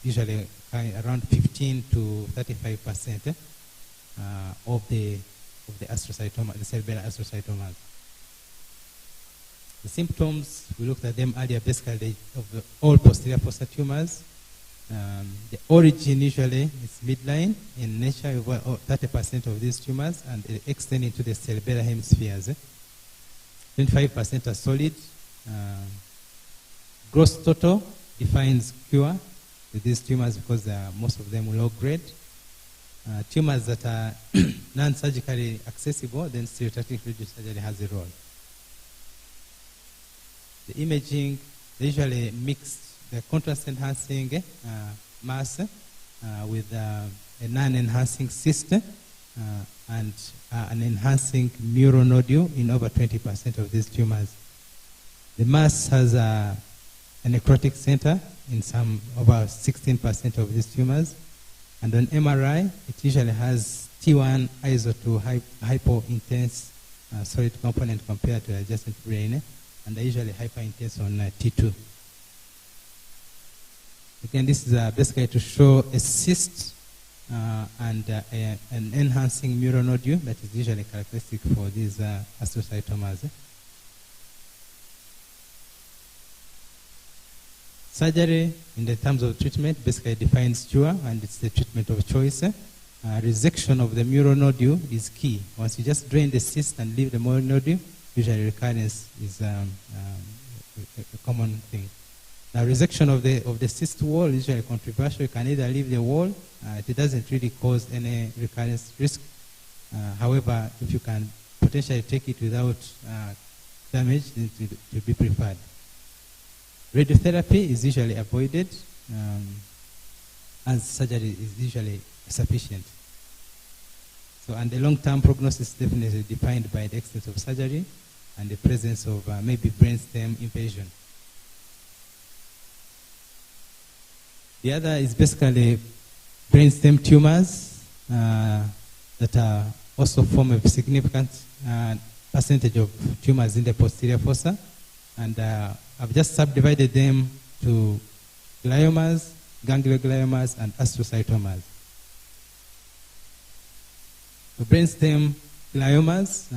usually around 15 to 35% of the astrocytoma, the cerebellar astrocytomas. The symptoms, we looked at them earlier, basically of all posterior fossa tumors. The origin usually is midline in nature, over 30% of these tumors, and they extend into the cerebellar hemispheres. 25% are solid. Gross total defines cure with these tumors because most of them low grade. Tumors that are non-surgically accessible, then stereotactic radiosurgery has a role. The imaging, they usually mix the contrast-enhancing mass with a non-enhancing cyst and an enhancing neuronodule in over 20% of these tumors. The mass has a necrotic center in some, about 16% of these tumors. And on MRI, it usually has T1 iso to hypo-intense solid component compared to the adjacent brain, and they're usually hyper-intense on T2. Again, this is basically to show a cyst and an enhancing neuronodule that is usually characteristic for these astrocytomas. Surgery, in the terms of treatment, basically defines cure, and it's the treatment of choice. Resection of the neuronodule is key. Once you just drain the cyst and leave the neuronodule, usually recurrence is a common thing. Now, resection of the cyst wall is usually controversial. You can either leave the wall. It doesn't really cause any recurrence risk. However, if you can potentially take it without damage, then it will be preferred. Radiotherapy is usually avoided as surgery is usually sufficient. So, and the long-term prognosis is definitely defined by the extent of surgery and the presence of maybe brainstem invasion. The other is basically brainstem tumors that are also form a significant percentage of tumors in the posterior fossa, and I've just subdivided them to gliomas, gangliogliomas, and astrocytomas. The brainstem gliomas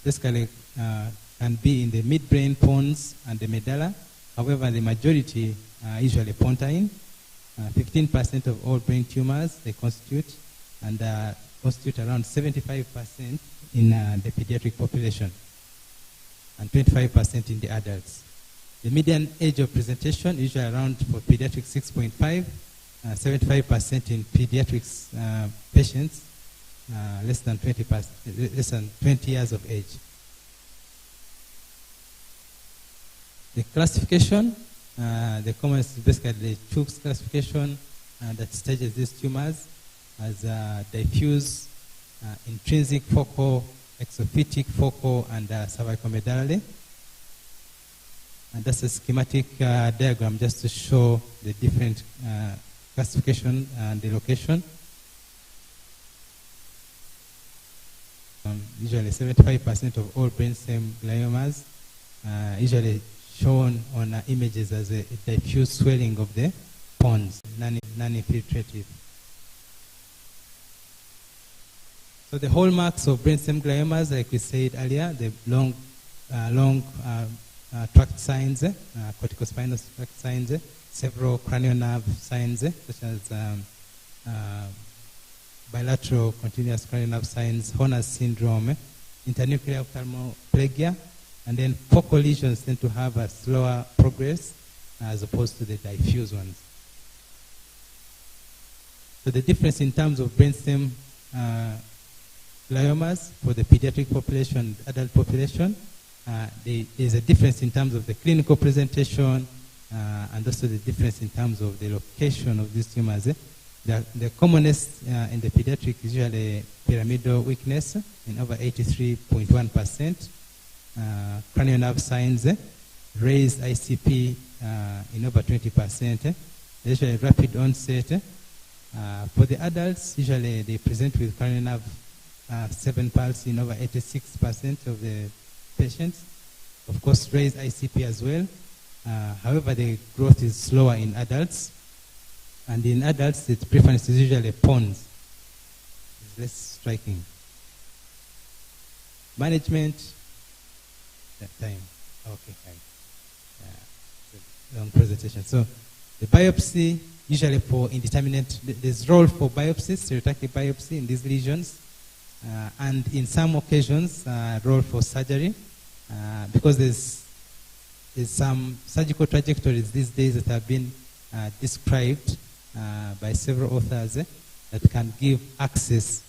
basically can be in the midbrain pons and the medulla. However, the majority are usually pontine. 15% of all brain tumors they constitute, and constitute around 75% in the pediatric population, and 25% in the adults. The median age of presentation usually around for pediatrics 6.5, 75% in pediatrics patients, less than 20 years of age. The classification, the commonest is basically the Chooks classification that stages these tumors as diffuse, intrinsic focal, exophytic focal, and cervicomedullary. And that's a schematic diagram just to show the different classification and the location. Usually 75% of all brainstem gliomas usually shown on images as a diffuse swelling of the pons, non-infiltrative. So the hallmarks of brainstem gliomas, like we said earlier, the long tract signs, corticospinal tract signs, several cranial nerve signs, such as bilateral continuous cranial nerve signs, Horner's syndrome, internuclear ophthalmoplegia, and then focal lesions tend to have a slower progress as opposed to the diffuse ones. So the difference in terms of brainstem gliomas for the pediatric population, adult population, there is a difference in terms of the clinical presentation and also the difference in terms of the location of these tumors. The commonest in the pediatric is usually pyramidal weakness in over 83.1%, cranial nerve signs, raised ICP in over 20%, usually rapid onset. For the adults, usually they present with cranial nerve 7 pulse in over 86% of the patients. Of course, raised ICP as well. However, the growth is slower in adults. And in adults, its preference is usually pons. It's less striking. Management, that time. Okay, fine. Long presentation. So the biopsy, usually for indeterminate, there's role for biopsy, stereotactic biopsy in these lesions. And in some occasions, role for surgery, because there's some surgical trajectories these days that have been described by several authors that can give access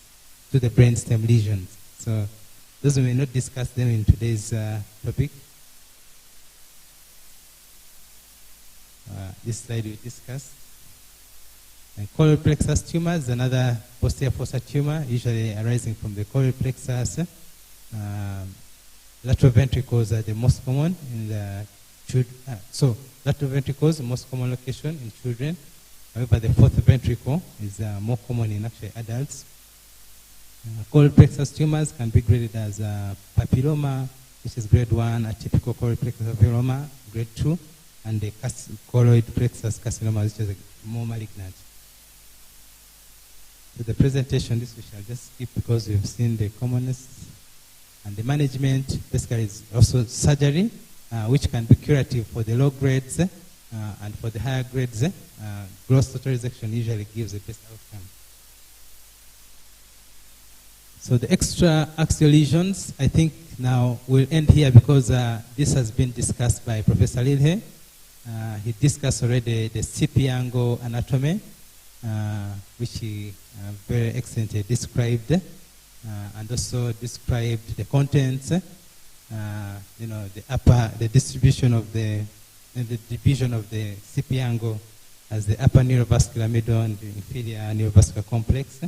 to the brainstem lesions. So those we may not discuss them in today's topic. This slide we discussed. And choral plexus tumors, another posterior fossa tumor, usually arising from the choral plexus. Lateral ventricles are the most common in the children. So lateral ventricles, the most common location in children. However, the fourth ventricle is more common in actually adults. Choral plexus tumors can be graded as papilloma, which is grade 1, atypical choral plexus papilloma, grade 2, and the choroid plexus carcinoma, which is more malignant. So the presentation, this we shall just skip because we've seen the commonest. And the management basically is also surgery, which can be curative for the low grades and for the higher grades. Gross total resection usually gives the best outcome. So the extra axial lesions, I think now we'll end here because this has been discussed by Professor Lilhe. He discussed already the CP angle anatomy, which he very excellently described, and also described the contents, the distribution of the division of the CP angle as the upper neurovascular middle and the inferior neurovascular complex,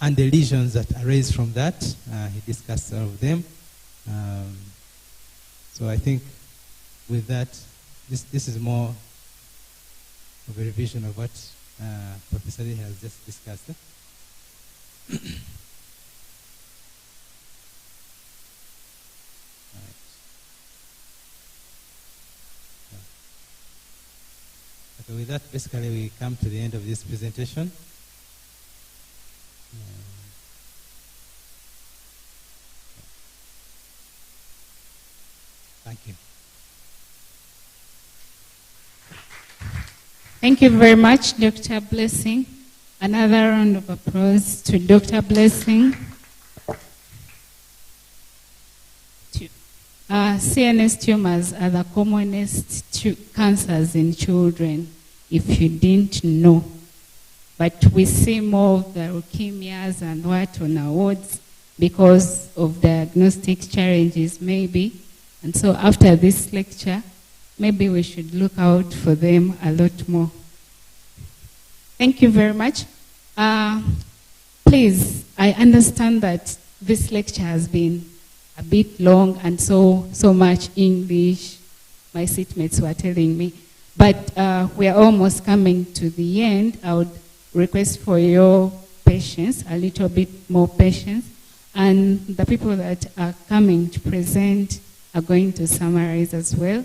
and the lesions that arise from that. He discussed all of them. So I think with that, this is more of a revision of what Professor Lee has just discussed. Okay, with that, basically we come to the end of this presentation. Thank you. Thank you very much, Dr. Blessing. Another round of applause to Dr. Blessing. CNS tumors are the commonest cancers in children, if you didn't know. but we see more of the leukemias and what on our wards because of diagnostic challenges maybe. And so after this lecture, maybe we should look out for them a lot more. Thank you very much. Please, I understand that this lecture has been a bit long and so much English, my seatmates were telling me. But we are almost coming to the end. I would request for your patience, a little bit more patience. And the people that are coming to present are going to summarize as well.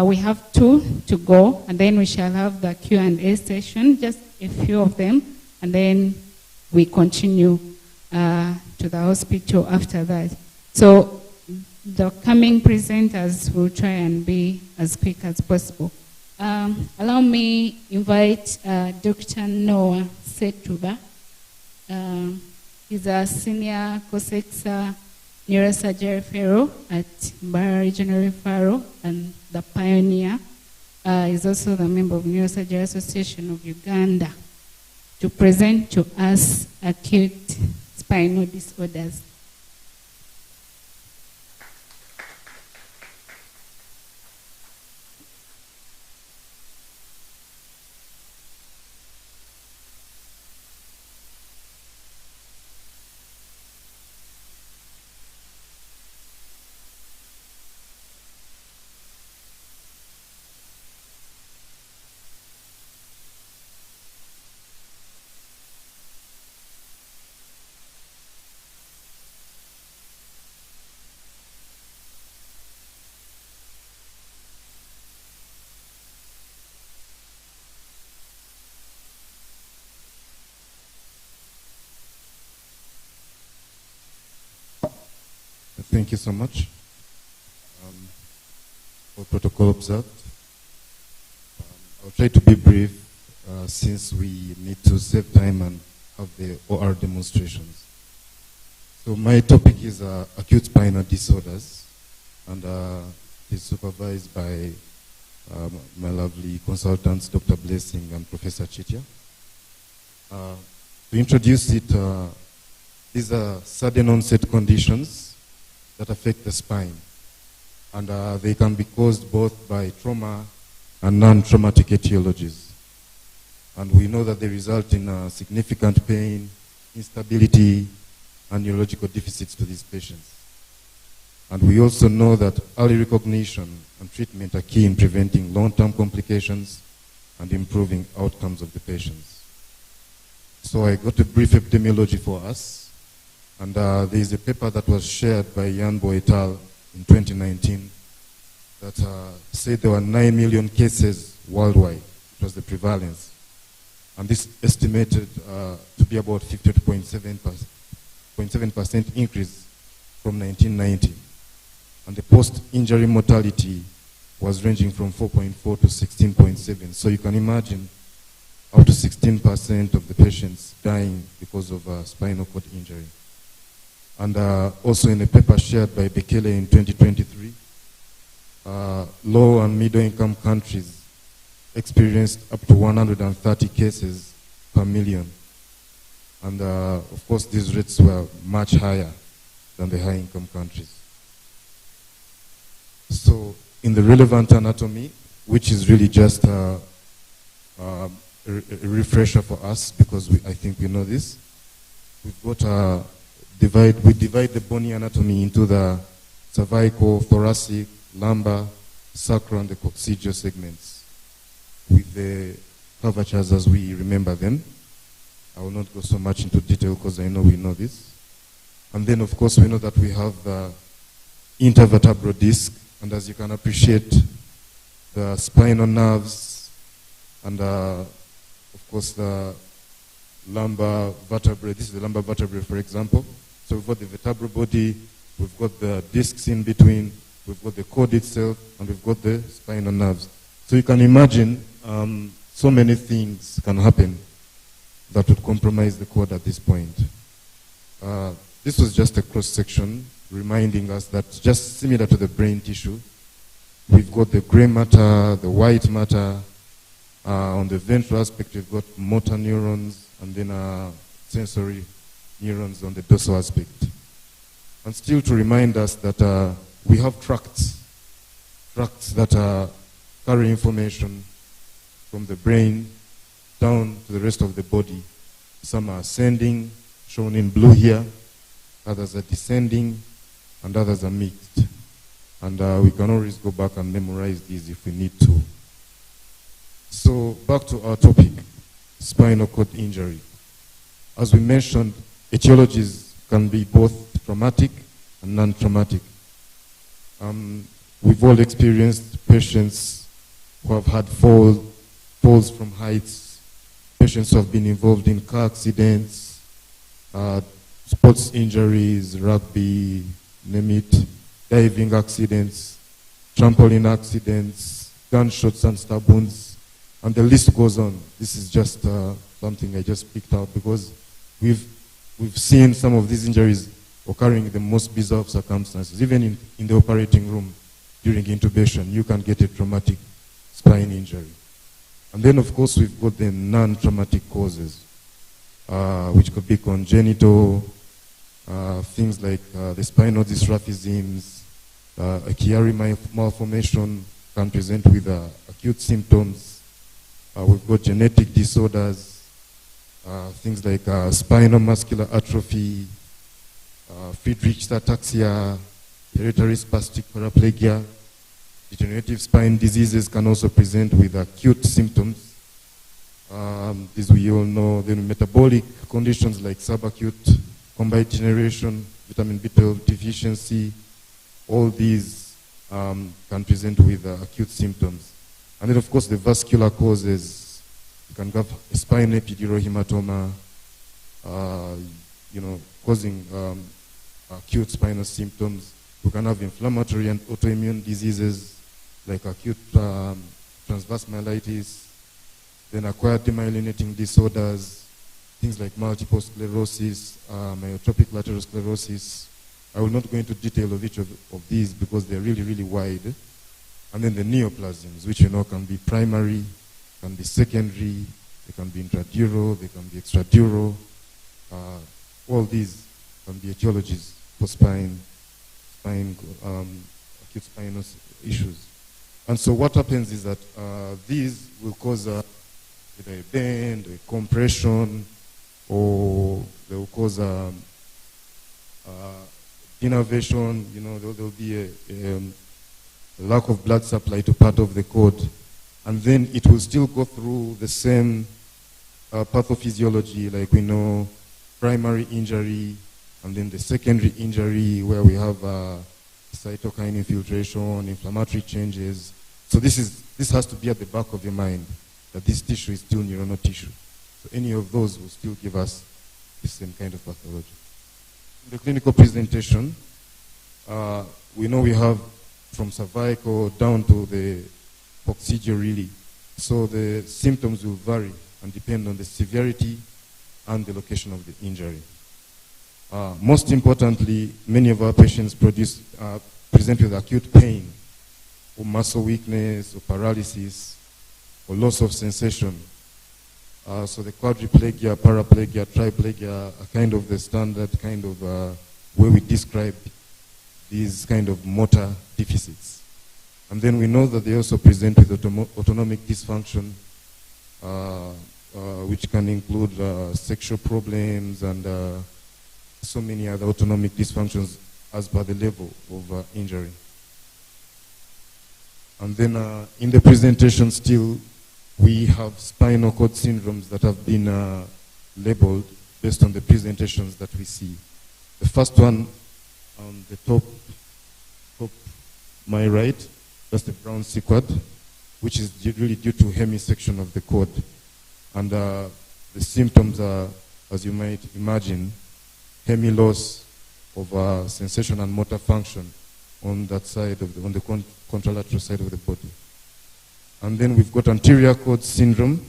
We have 2 to go, and then we shall have the Q&A session, just a few of them, and then we continue to the hospital after that. So the coming presenters will try and be as quick as possible. Allow me invite Dr. Noah Setuba. He's a senior COSEXA Neurosurgery Fellow at MRRH Regional Referral and the pioneer. He's also the member of Neurosurgery Association of Uganda to present to us acute spinal disorders. Thank you so much. For protocol observed. I'll try to be brief since we need to save time and have the OR demonstrations. So my topic is acute spinal disorders, and is supervised by my lovely consultants, Dr. Blessing and Professor Chitia. To introduce it, these are sudden onset conditions that affect the spine, and they can be caused both by trauma and non-traumatic etiologies. And we know that they result in significant pain, instability, and neurological deficits to these patients. And we also know that early recognition and treatment are key in preventing long-term complications and improving outcomes of the patients. So I got a brief epidemiology for us. And there is a paper that was shared by Yanbo et al. In 2019 that said there were 9 million cases worldwide. It was the prevalence. And this estimated to be about 52.7% increase from 1990. And the post-injury mortality was ranging from 4.4 to 16.7. So you can imagine up to 16% of the patients dying because of spinal cord injury. And also in a paper shared by Bekele in 2023, low and middle income countries experienced up to 130 cases per million. And of course these rates were much higher than the high income countries. So in the relevant anatomy, which is really just a refresher for us because I think we know this, we've got we divide the bony anatomy into the cervical, thoracic, lumbar, sacral, and the coccygeal segments with the curvatures as we remember them. I will not go so much into detail because I know we know this. And then, of course, we know that we have the intervertebral disc, and as you can appreciate, the spinal nerves, and of course the lumbar vertebrae. This is the lumbar vertebrae, for example. So we've got the vertebral body, we've got the discs in between, we've got the cord itself, and we've got the spinal nerves. So you can imagine so many things can happen that would compromise the cord at this point. This was just a cross-section reminding us that just similar to the brain tissue, we've got the gray matter, the white matter. On the ventral aspect, we've got motor neurons, and then sensory neurons on the dorsal aspect. And still to remind us that we have tracts that carry information from the brain down to the rest of the body. Some are ascending, shown in blue here, others are descending, and others are mixed. And we can always go back and memorize these if we need to. So back to our topic, spinal cord injury. As we mentioned, etiologies can be both traumatic and non-traumatic. We've all experienced patients who have had falls from heights, patients who have been involved in car accidents, sports injuries, rugby, name it, diving accidents, trampoline accidents, gunshots and stab wounds, and the list goes on. This is just something I just picked out because we've seen some of these injuries occurring in the most bizarre of circumstances. Even in the operating room during intubation, you can get a traumatic spine injury. And then, of course, we've got the non-traumatic causes, which could be congenital, things like the spinal dysraphisms, a Chiari malformation can present with acute symptoms. We've got genetic disorders, things like spinal muscular atrophy, Friedreich's ataxia, hereditary spastic paraplegia. Degenerative spine diseases can also present with acute symptoms. These we all know. Then metabolic conditions like subacute combined degeneration, vitamin B12 deficiency, all these can present with acute symptoms. And then, of course, the vascular causes. You can have a spinal epidural hematoma, causing acute spinal symptoms. We can have inflammatory and autoimmune diseases like acute transverse myelitis, then acquired demyelinating disorders, things like multiple sclerosis, myotrophic lateral sclerosis. I will not go into detail of each of these because they're really, really wide. And then the neoplasms, which can be primary, can be secondary, they can be intradural, they can be extradural. All these can be etiologies for acute spinal issues. And so what happens is that these will cause either a bend, a compression, or they will cause denervation. There will be a lack of blood supply to part of the cord. And then it will still go through the same pathophysiology, like we know, primary injury, and then the secondary injury where we have cytokine infiltration, inflammatory changes. So this has to be at the back of your mind, that this tissue is still neuronal tissue. So any of those will still give us the same kind of pathology. In the clinical presentation, we know we have from cervical down to the coccygeal really. So the symptoms will vary and depend on the severity and the location of the injury. Most importantly, many of our patients present with acute pain, or muscle weakness, or paralysis, or loss of sensation. So the quadriplegia, paraplegia, triplegia are kind of the standard kind of way we describe these kind of motor deficits. And then we know that they also present with autonomic dysfunction, which can include sexual problems and so many other autonomic dysfunctions as per the level of injury. And then in the presentation still, we have spinal cord syndromes that have been labeled based on the presentations that we see. The first one on the top my right, that's the brown sequard, which is really due to hemisection of the cord. And the symptoms are, as you might imagine, hemi loss of sensation and motor function on that side of on the contralateral side of the body. And then we've got anterior cord syndrome.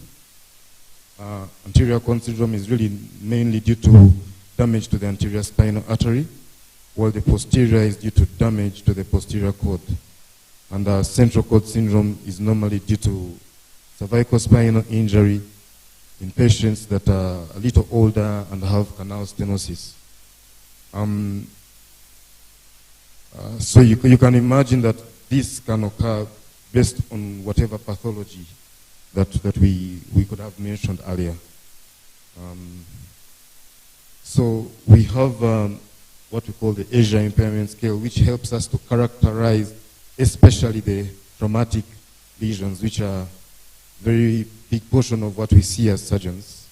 Anterior cord syndrome is really mainly due to damage to the anterior spinal artery, while the posterior is due to damage to the posterior cord. And central cord syndrome is normally due to cervical spinal injury, in patients that are a little older and have canal stenosis. So you can imagine that this can occur based on whatever pathology that we could have mentioned earlier. So we have what we call the Asia Impairment Scale, which helps us to characterize especially the traumatic lesions, which are very big portion of what we see as surgeons.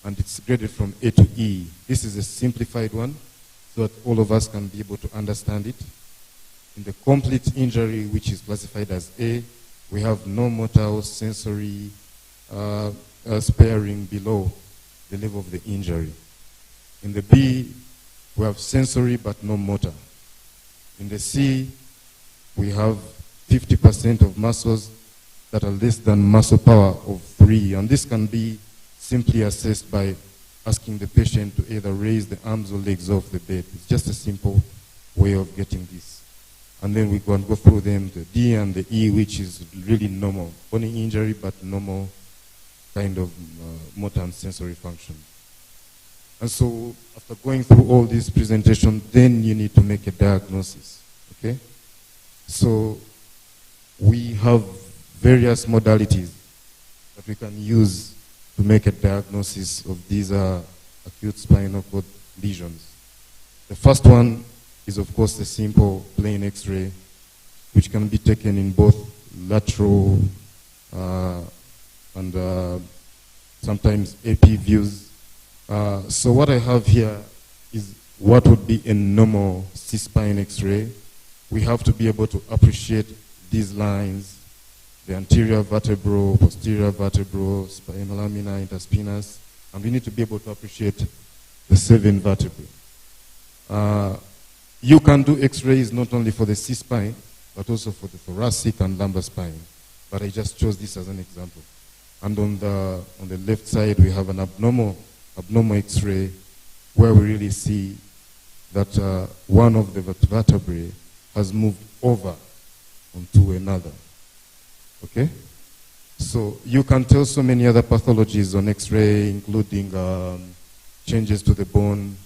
And it's graded from A to E. This is a simplified one, so that all of us can be able to understand it. In the complete injury, which is classified as A, we have no motor or sensory sparing below the level of the injury. In the B, we have sensory but no motor. In the C, we have 50% of muscles that are less than muscle power of 3. And this can be simply assessed by asking the patient to either raise the arms or legs off the bed. It's just a simple way of getting this. And then we go and go through them, the D and the E, which is really normal. Bony injury, but normal kind of motor and sensory function. And so after going through all this presentation, then you need to make a diagnosis, okay? So we have various modalities that we can use to make a diagnosis of these acute spinal cord lesions. The first one is, of course, the simple plain X-ray, which can be taken in both lateral and sometimes AP views. So what I have here is what would be a normal C-spine X-ray. We have to be able to appreciate these lines, the anterior vertebral, posterior vertebral, spinal lamina, interspinous, and we need to be able to appreciate the 7 vertebrae. You can do X-rays not only for the C-spine, but also for the thoracic and lumbar spine. But I just chose this as an example. And on the left side, we have an abnormal X-ray where we really see that one of the vertebrae has moved over onto another. Okay? So you can tell so many other pathologies on X-ray, including changes to the bone,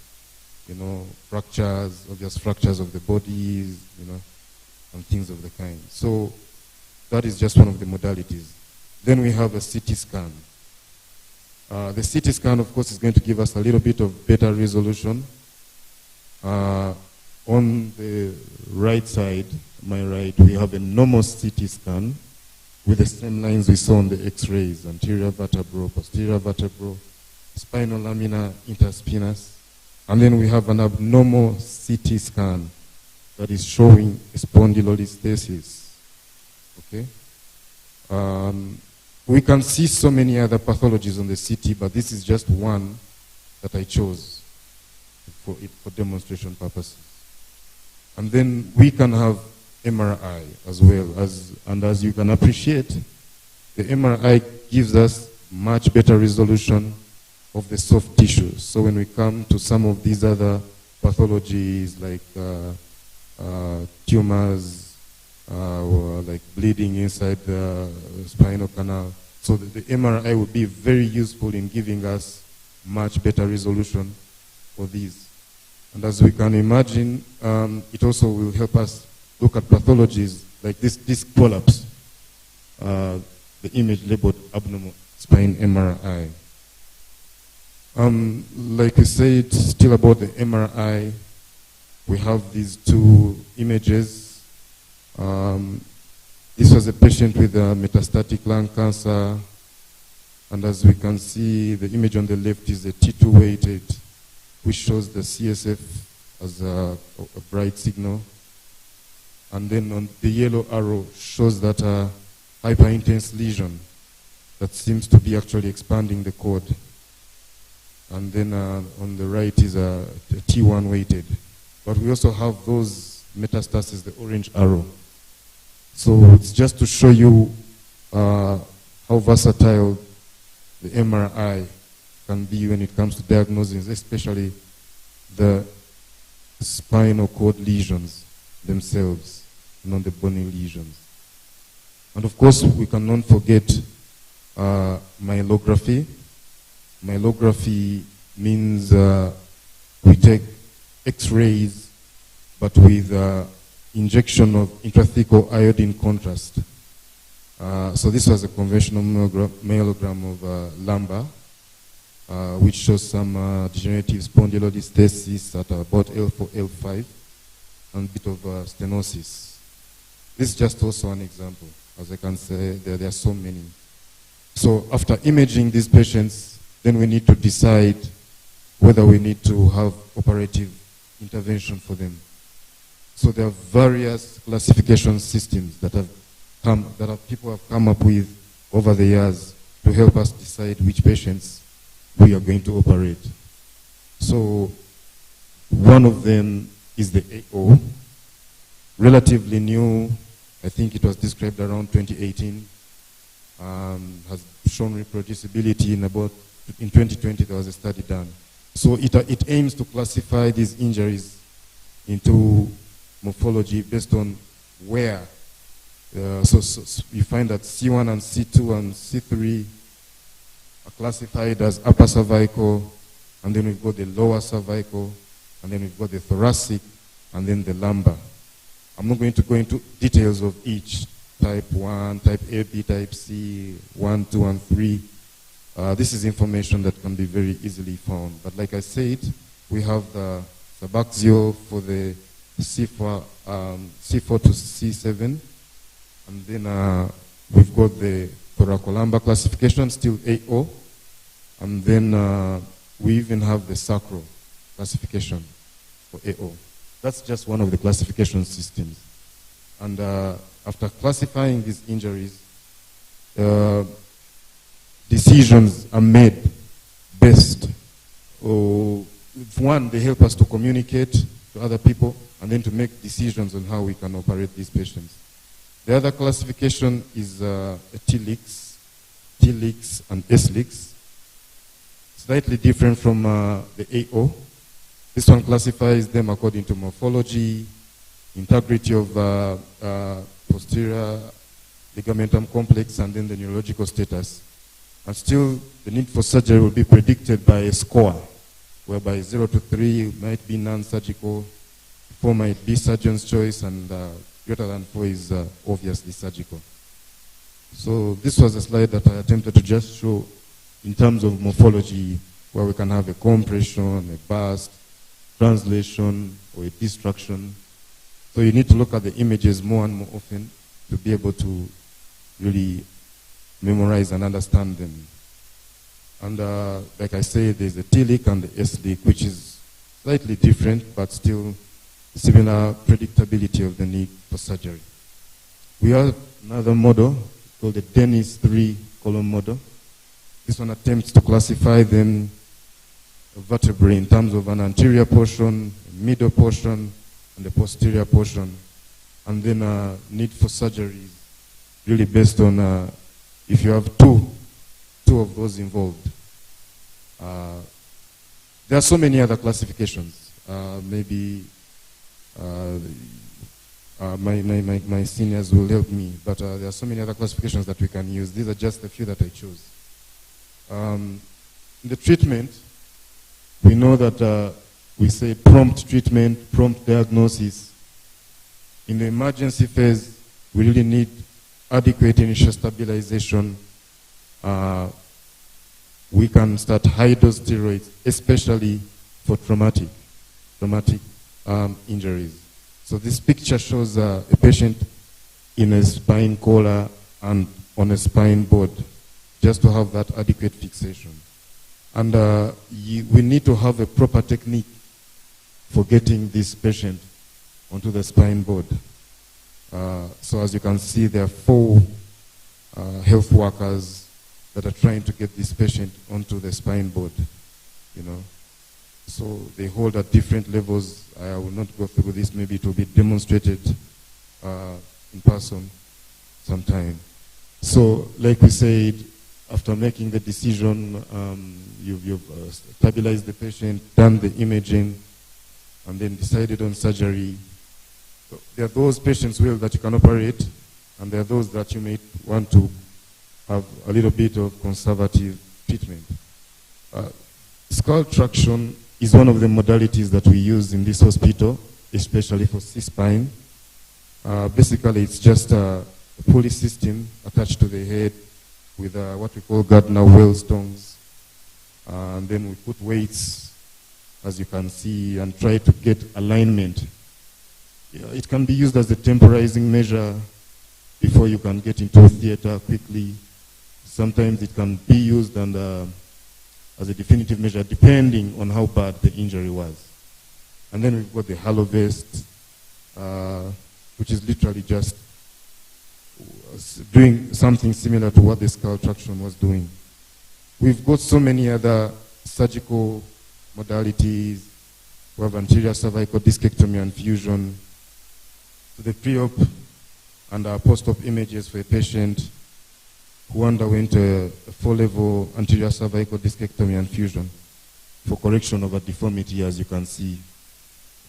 you know, fractures, obvious fractures of the bodies, you know, and things of the kind. So that is just one of the modalities. Then we have a CT scan. The CT scan, of course, is going to give us a little bit of better resolution. On the right side, my right, we have a normal CT scan with the same lines we saw on the X-rays, anterior vertebral, posterior vertebral, spinal lamina, interspinous. And then we have an abnormal CT scan that is showing spondylolisthesis. Okay? We can see so many other pathologies on the CT, but this is just one that I chose for demonstration purposes. And then we can have MRI as well. And as you can appreciate, the MRI gives us much better resolution of the soft tissue. So when we come to some of these other pathologies like tumors or like bleeding inside the spinal canal, so the MRI would be very useful in giving us much better resolution for these. And as we can imagine, it also will help us look at pathologies like this collapse, the image labeled abnormal spine MRI. Like we said, still about the MRI, we have these 2 images. This was a patient with metastatic lung cancer, and as we can see, the image on the left is a T2 weighted, which shows the CSF as a bright signal. And then on the yellow arrow shows that hyperintense lesion that seems to be actually expanding the cord. And then on the right is a T1 weighted. But we also have those metastases, the orange arrow. So it's just to show you how versatile the MRI can be when it comes to diagnosing, especially the spinal cord lesions themselves, not the bony lesions. And of course, we cannot forget myelography. myelography means we take X-rays, but with injection of intrathecal iodine contrast. So this was a conventional myelogram of lumbar, which shows some degenerative spondylolisthesis at about L4, L5, and a bit of stenosis. This is just also an example. As I can say, there are so many. So after imaging these patients, then we need to decide whether we need to have operative intervention for them. So there are various classification systems that people have come up with over the years to help us decide which patients we are going to operate. So one of them is the AO, relatively new. I think it was described around 2018. Has shown reproducibility in 2020 there was a study done. So it aims to classify these injuries into morphology based on where. So you find that C1 and C2 and C3 are classified as upper cervical, and then we've got the lower cervical, and then we've got the thoracic, and then the lumbar. I'm not going to go into details of each, type 1, type A, B, type C, 1, 2, and 3. This is information that can be very easily found. But like I said, we have the subaxial for the C4 to C7, and then we've got the thoracolumbar classification, still AO, and then we even have the sacral classification for AO. That's just one of the classification systems. And after classifying these injuries, decisions are made based. One, they help us to communicate to other people, and then to make decisions on how we can operate these patients. The other classification is a T-LIX and S-LIX. Slightly different from the AO. This one classifies them according to morphology, integrity of posterior ligamentum complex, and then the neurological status. And still, the need for surgery will be predicted by a score, whereby 0 to 3 might be non-surgical, 4 might be surgeon's choice, and greater than 4 is obviously surgical. So this was a slide that I attempted to just show in terms of morphology, where we can have a compression, a burst, translation, or a destruction. So you need to look at the images more and more often to be able to really memorize and understand them. And like I said, there's the T-LIC and the S-LIC, which is slightly different, but still similar predictability of the need for surgery. We have another model called the Dennis 3-column model. This one attempts to classify them vertebrae in terms of an anterior portion, a middle portion, and the posterior portion. And then need for surgery is really based on if you have two of those involved. There are so many other classifications. Maybe my seniors will help me, but there are so many other classifications that we can use. These are just a few that I chose. In the treatment, we know that we say prompt treatment, prompt diagnosis. In the emergency phase, we really need adequate initial stabilization. We can start high-dose steroids, especially for traumatic injuries. So this picture shows a patient in a spine collar and on a spine board, just to have that adequate fixation. And we need to have a proper technique for getting this patient onto the spine board. So as you can see, there are 4 health workers that are trying to get this patient onto the spine board, you know. So they hold at different levels. I will not go through this. Maybe it will be demonstrated in person sometime. So like we said, after making the decision, you've stabilized the patient, done the imaging, and then decided on surgery. So there are those patients that you can operate, and there are those that you may want to have a little bit of conservative treatment. Skull traction is one of the modalities that we use in this hospital, especially for C-spine. Basically, it's just a pulley system attached to the head with what we call Gardner-Wells stones. And then we put weights, as you can see, and try to get alignment. Yeah, it can be used as a temporizing measure before you can get into theater quickly. Sometimes it can be used as a definitive measure, depending on how bad the injury was. And then we've got the halo vest, which is literally just doing something similar to what the skull traction was doing. We've got so many other surgical modalities. We have anterior cervical discectomy and fusion, the pre-op and post-op images for a patient who underwent a 4-level anterior cervical discectomy and fusion for correction of a deformity, as you can see,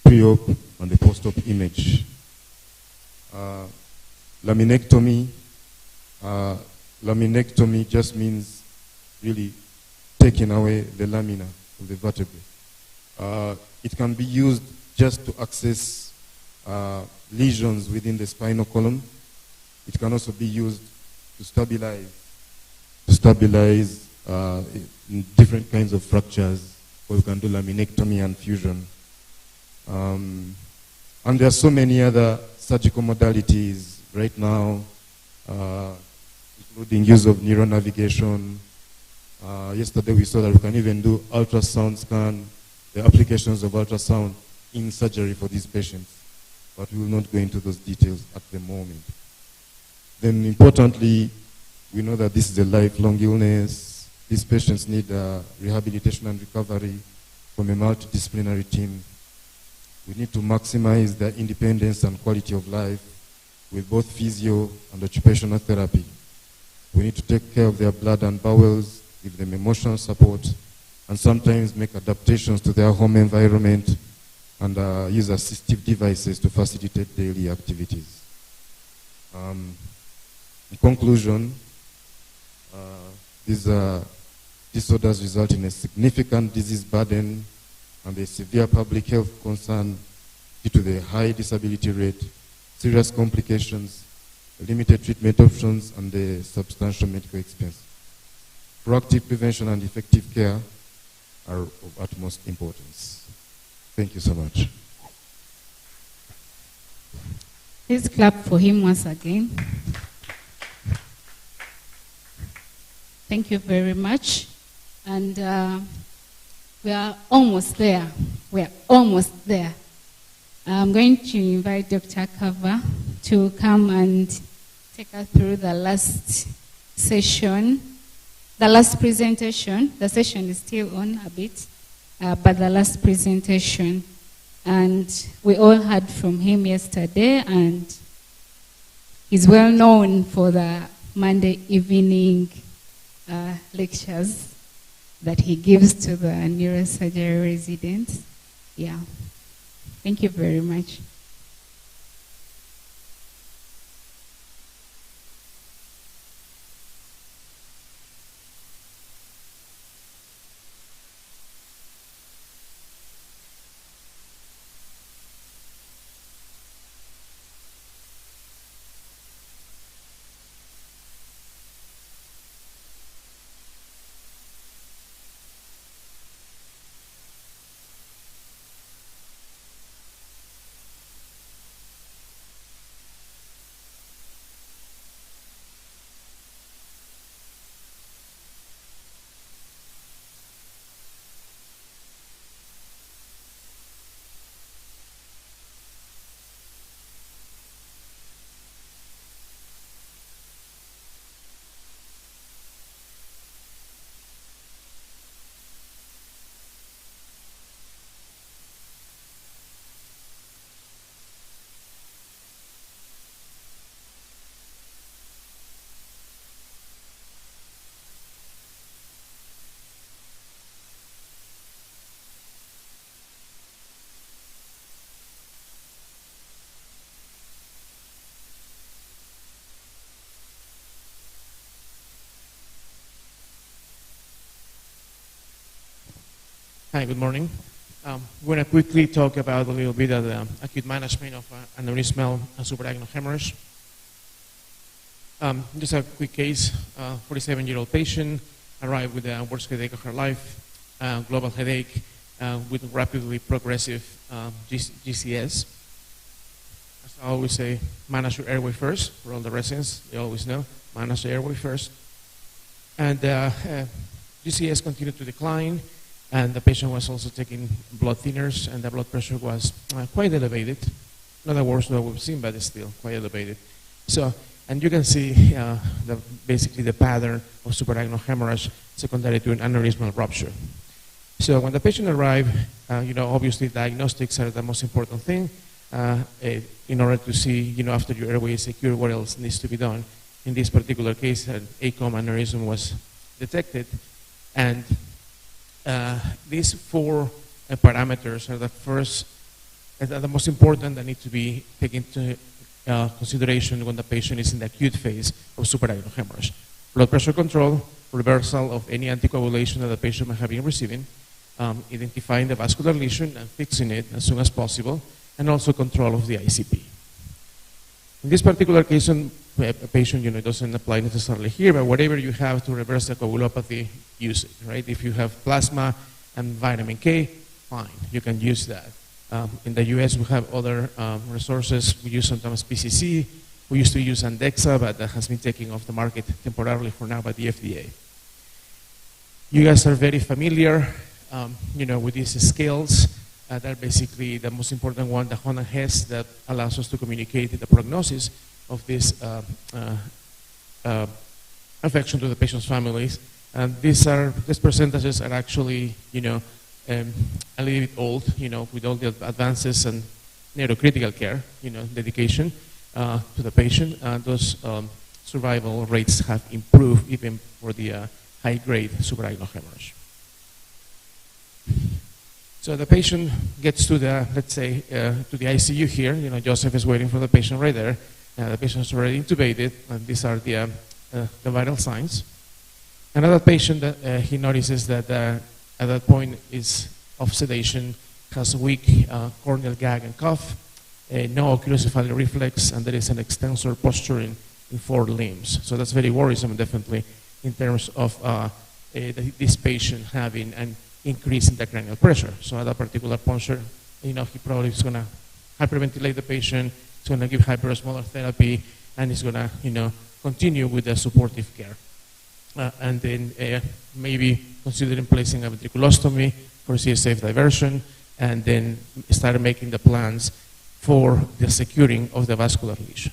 pre-op and the post-op image. Laminectomy. Laminectomy just means really taking away the lamina of the vertebrae. It can be used just to access lesions within the spinal column. It can also be used to stabilize different kinds of fractures, or you can do laminectomy and fusion. And there are so many other surgical modalities right now, including use of neuronavigation. Yesterday we saw that we can even do ultrasound scan, the applications of ultrasound in surgery for these patients. But we will not go into those details at the moment. Then importantly, we know that this is a lifelong illness. These patients need rehabilitation and recovery from a multidisciplinary team. We need to maximize their independence and quality of life with both physio and occupational therapy. We need to take care of their blood and bowels, give them emotional support, and sometimes make adaptations to their home environment and use assistive devices to facilitate daily activities. In conclusion, these disorders result in a significant disease burden and a severe public health concern due to the high disability rate, serious complications, limited treatment options, and the substantial medical expense. Proactive prevention and effective care are of utmost importance. Thank you so much. Please clap for him once again. Thank you very much. And we are almost there. We are almost there. I'm going to invite Dr. Kava to come and take us through the last session, the last presentation. The session is still on a bit, but the last presentation. And we all heard from him yesterday, and he's well known for the Monday evening lectures that he gives to the neurosurgery residents. Yeah. Thank you very much. Hi, good morning. We're going to quickly talk about a little bit of the acute management of aneurysmal and suprarenal hemorrhage. Just a quick case, 47-year-old patient arrived with the worst headache of her life, global headache with rapidly progressive GCS. As I always say, manage your airway first. For all the residents, they always know, manage the airway first. And GCS continued to decline, and the patient was also taking blood thinners, and the blood pressure was quite elevated. Not the worst that we've seen, but it's still quite elevated. So, and you can see basically the pattern of suprarenal hemorrhage secondary to an aneurysmal rupture. So when the patient arrived, obviously diagnostics are the most important thing in order to see, after your airway is secure, what else needs to be done. In this particular case, an ACOM aneurysm was detected, and these four parameters are the most important that need to be taken into consideration when the patient is in the acute phase of suprarenal hemorrhage. Blood pressure control, reversal of any anticoagulation that the patient may have been receiving, identifying the vascular lesion and fixing it as soon as possible, and also control of the ICP. In this particular case, a patient, it doesn't apply necessarily here, but whatever you have to reverse the coagulopathy, use it, right? If you have plasma and vitamin K, fine, you can use that. In the US, we have other resources. We use sometimes PCC. We used to use Andexa, but that has been taken off the market temporarily for now by the FDA. You guys are very familiar, with these scales. They're basically the most important one, the Hon and Hess, that allows us to communicate the prognosis of this affection to the patient's families. And these percentages are actually, a little bit old, with all the advances and neurocritical care, dedication to the patient. Those survival rates have improved even for the high-grade suprarenal hemorrhage. So the patient gets to the, let's say, to the ICU here. Joseph is waiting for the patient right there. The patient is already intubated, and these are the vital signs. Another patient that he notices that at that point is of sedation, has weak corneal gag and cough, no oculocephalic reflex, and there is an extensor posturing in 4 limbs. So that's very worrisome, definitely, in terms of this patient having an increase in the cranial pressure. So at that particular puncture, he probably is going to hyperventilate the patient, he's going to give hyperosmolar therapy, and he's going to, continue with the supportive care. And then maybe considering placing a ventriculostomy for CSF diversion, and then start making the plans for the securing of the vascular lesion.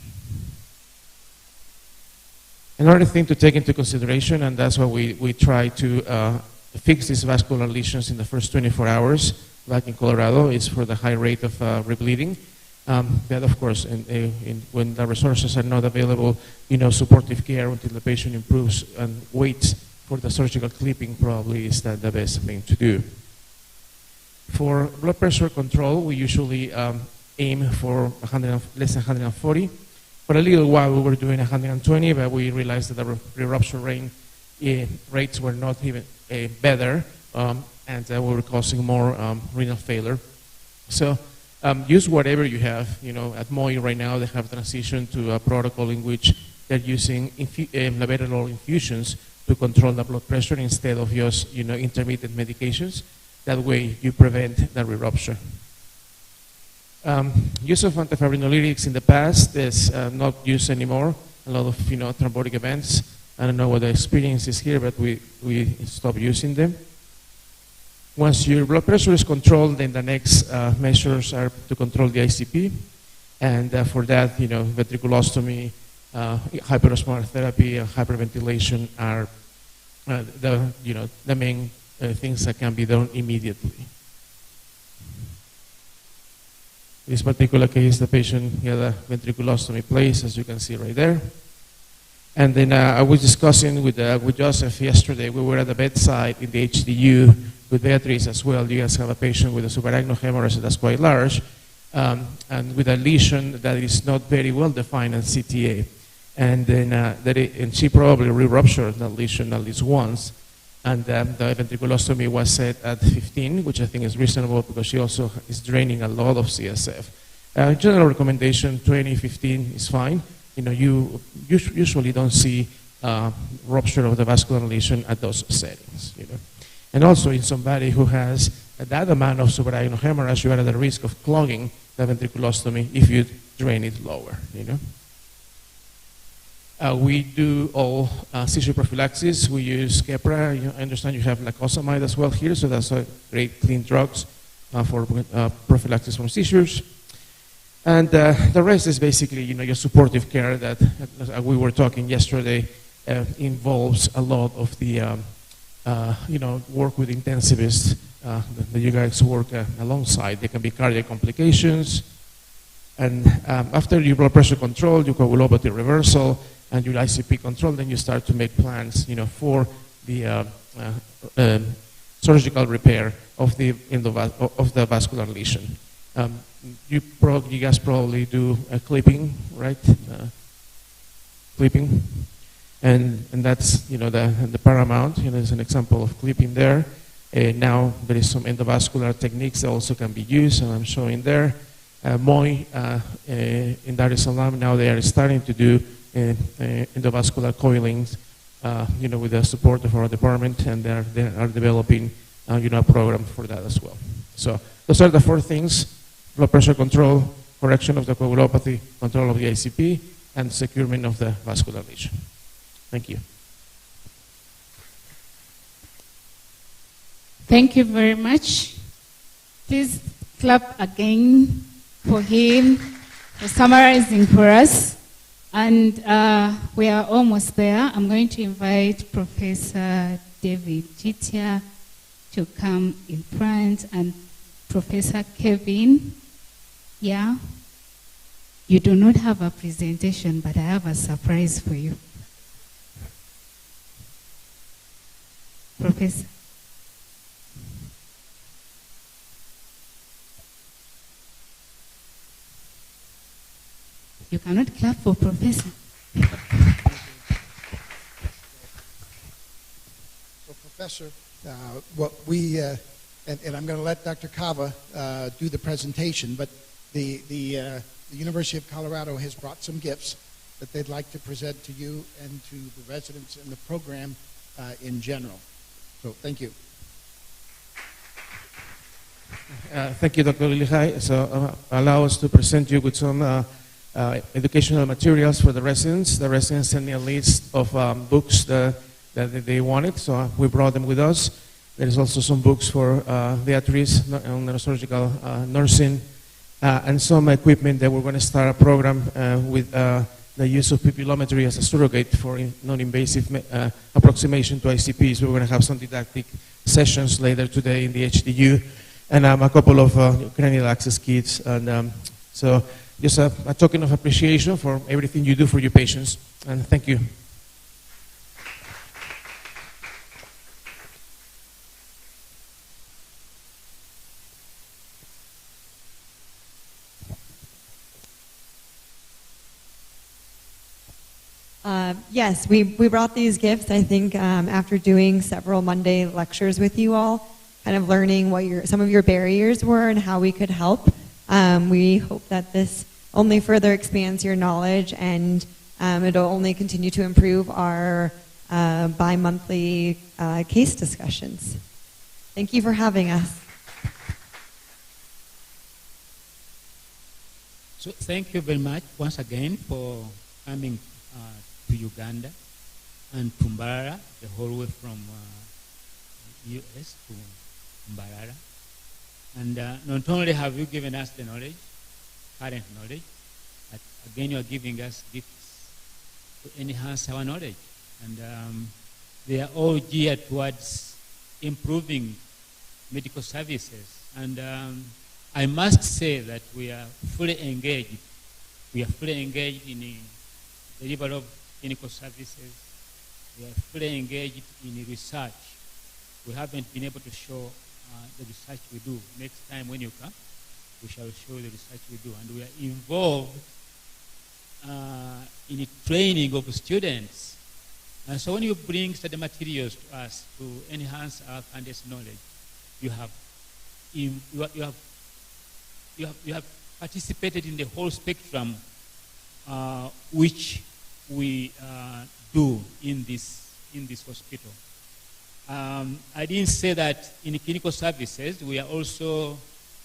Another thing to take into consideration, and that's why we try to fix these vascular lesions in the first 24 hours back in Colorado, is for the high rate of rebleeding. But of course, when the resources are not available, supportive care until the patient improves and waits for the surgical clipping probably is the best thing to do. For blood pressure control, we usually aim for less than 140. For a little while, we were doing 120, but we realized that the re-rupture rates were not even better, and we were causing more renal failure. So use whatever you have. At MOI right now, they have transitioned to a protocol in which they're using labetalol infusions to control the blood pressure instead of just intermittent medications. That way, you prevent the re-rupture. Use of antifibrinolytics in the past is not used anymore. A lot of thrombotic events. I don't know what the experience is here, but we stopped using them. Once your blood pressure is controlled, then the next measures are to control the ICP, and for that, ventriculostomy, hyperosmolar therapy, and hyperventilation are the main things that can be done immediately. In this particular case, the patient had a ventriculostomy placed, as you can see right there. And then I was discussing with Joseph yesterday. We were at the bedside in the HDU with Beatrice as well. You guys have a patient with a suprarenal hemorrhage that's quite large, and with a lesion that is not very well defined as CTA. And then and she probably re-ruptured that lesion at least once. And the ventriculostomy was set at 15, which I think is reasonable because she also is draining a lot of CSF. General recommendation, 20, 15 is fine. You usually don't see rupture of the vascular lesion at those settings. And also in somebody who has that amount of subarachnoid hemorrhage, you are at the risk of clogging the ventriculostomy if you drain it lower. We do all seizure prophylaxis. We use Keppra. I understand you have lacosamide as well here, so that's a great clean drugs for prophylaxis from seizures. And the rest is basically, your supportive care that we were talking yesterday involves a lot of the, work with intensivists that you guys work alongside. There can be cardiac complications. And after your blood pressure control, your coagulopathy reversal, and your ICP control, then you start to make plans, for the surgical repair of the vascular lesion. You guys probably do clipping, right? Clipping, and that's the paramount. There's an example of clipping there. Now there is some endovascular techniques that also can be used, and I'm showing there. MOI in Dar es Salaam, now they are starting to do endovascular coiling, with the support of our department, and they are developing, a program for that as well. So those are the 4 things: blood pressure control, correction of the coagulopathy, control of the ICP, and securement of the vascular lesion. Thank you. Thank you very much. Please clap again for him for summarizing for us. And we are almost there. I'm going to invite Professor David Jitia to come in front, and Professor Kevin. Yeah, you do not have a presentation, but I have a surprise for you. Professor. You cannot clap for Professor. So, Professor, what we, and I'm going to let Dr. Cava do the presentation, but the University of Colorado has brought some gifts that they'd like to present to you and to the residents in the program in general. So, thank you. Thank you, Dr. Lilihai. So, allow us to present you with some educational materials for the residents. The residents sent me a list of books that they wanted, so we brought them with us. There is also some books for Beatrice on neurosurgical nursing, and some equipment that we're going to start a program with the use of pupillometry as a surrogate for non-invasive approximation to ICPs. We're going to have some didactic sessions later today in the HDU, and a couple of cranial access kits. And so just a token of appreciation for everything you do for your patients, and thank you. Yes, we brought these gifts, I think, after doing several Monday lectures with you all, kind of learning what some of your barriers were and how we could help. We hope that this only further expands your knowledge, and it'll only continue to improve our bi-monthly case discussions. Thank you for having us. So thank you very much once again for coming to Uganda and to Mbarara, the whole way from US to Mbarara. And not only have you given us the knowledge, current knowledge, but again you are giving us gifts to enhance our knowledge. And they are all geared towards improving medical services. And I must say that we are fully engaged. We are fully engaged in the delivery of clinical services. We are fully engaged in research. We haven't been able to show the research we do. Next time when you come, we shall show the research we do. And we are involved in the training of students And so when you bring study materials to us to enhance our candidates' knowledge, you have participated in the whole spectrum which we do in this hospital. I didn't say that in clinical services we are also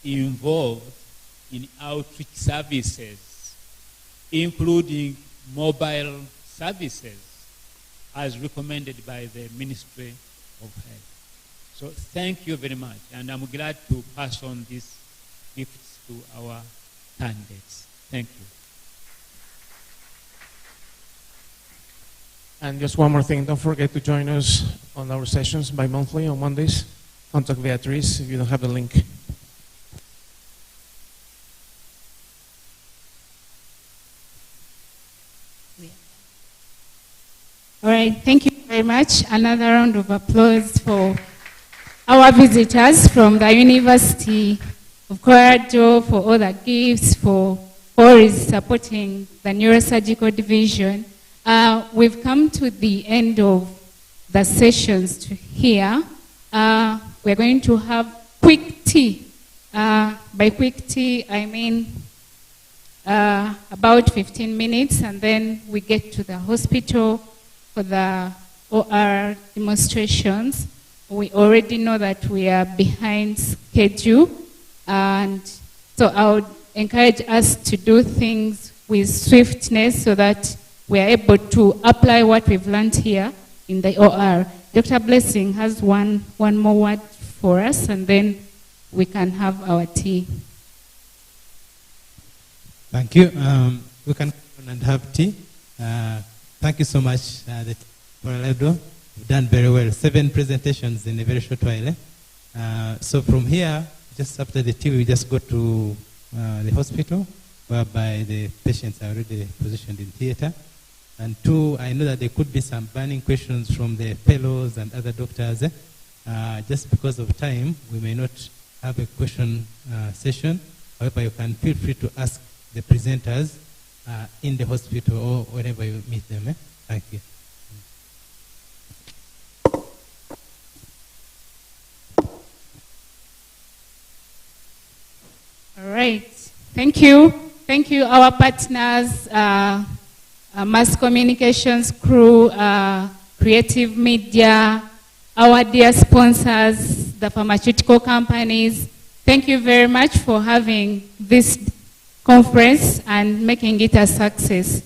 involved in outreach services, including mobile services as recommended by the Ministry of Health. So thank you very much, and I'm glad to pass on these gifts to our candidates. Thank you. And just one more thing, don't forget to join us on our sessions bi-monthly on Mondays. Contact Beatrice if you don't have the link. All right, thank you very much. Another round of applause for our visitors from the University of Colorado, for all the gifts, for always supporting the Neurosurgical Division. We've come to the end of the sessions here. We're going to have quick tea. By quick tea, I mean about 15 minutes, and then we get to the hospital for the OR demonstrations. We already know that we are behind schedule, and so I would encourage us to do things with swiftness so that we are able to apply what we've learned here in the OR. Dr. Blessing has one more word for us, and then we can have our tea. Thank you. We can come and have tea. Thank you so much, Colorado. You've done very well. 7 presentations in a very short while. So from here, just after the tea, we just go to the hospital, whereby the patients are already positioned in theater. And 2, I know that there could be some burning questions from the fellows and other doctors. Just because of time, we may not have a question session. However, you can feel free to ask the presenters in the hospital or wherever you meet them. Thank you. All right. Thank you. Thank you, our partners, mass communications crew, creative media, our dear sponsors, the pharmaceutical companies. Thank you very much for having this conference and making it a success.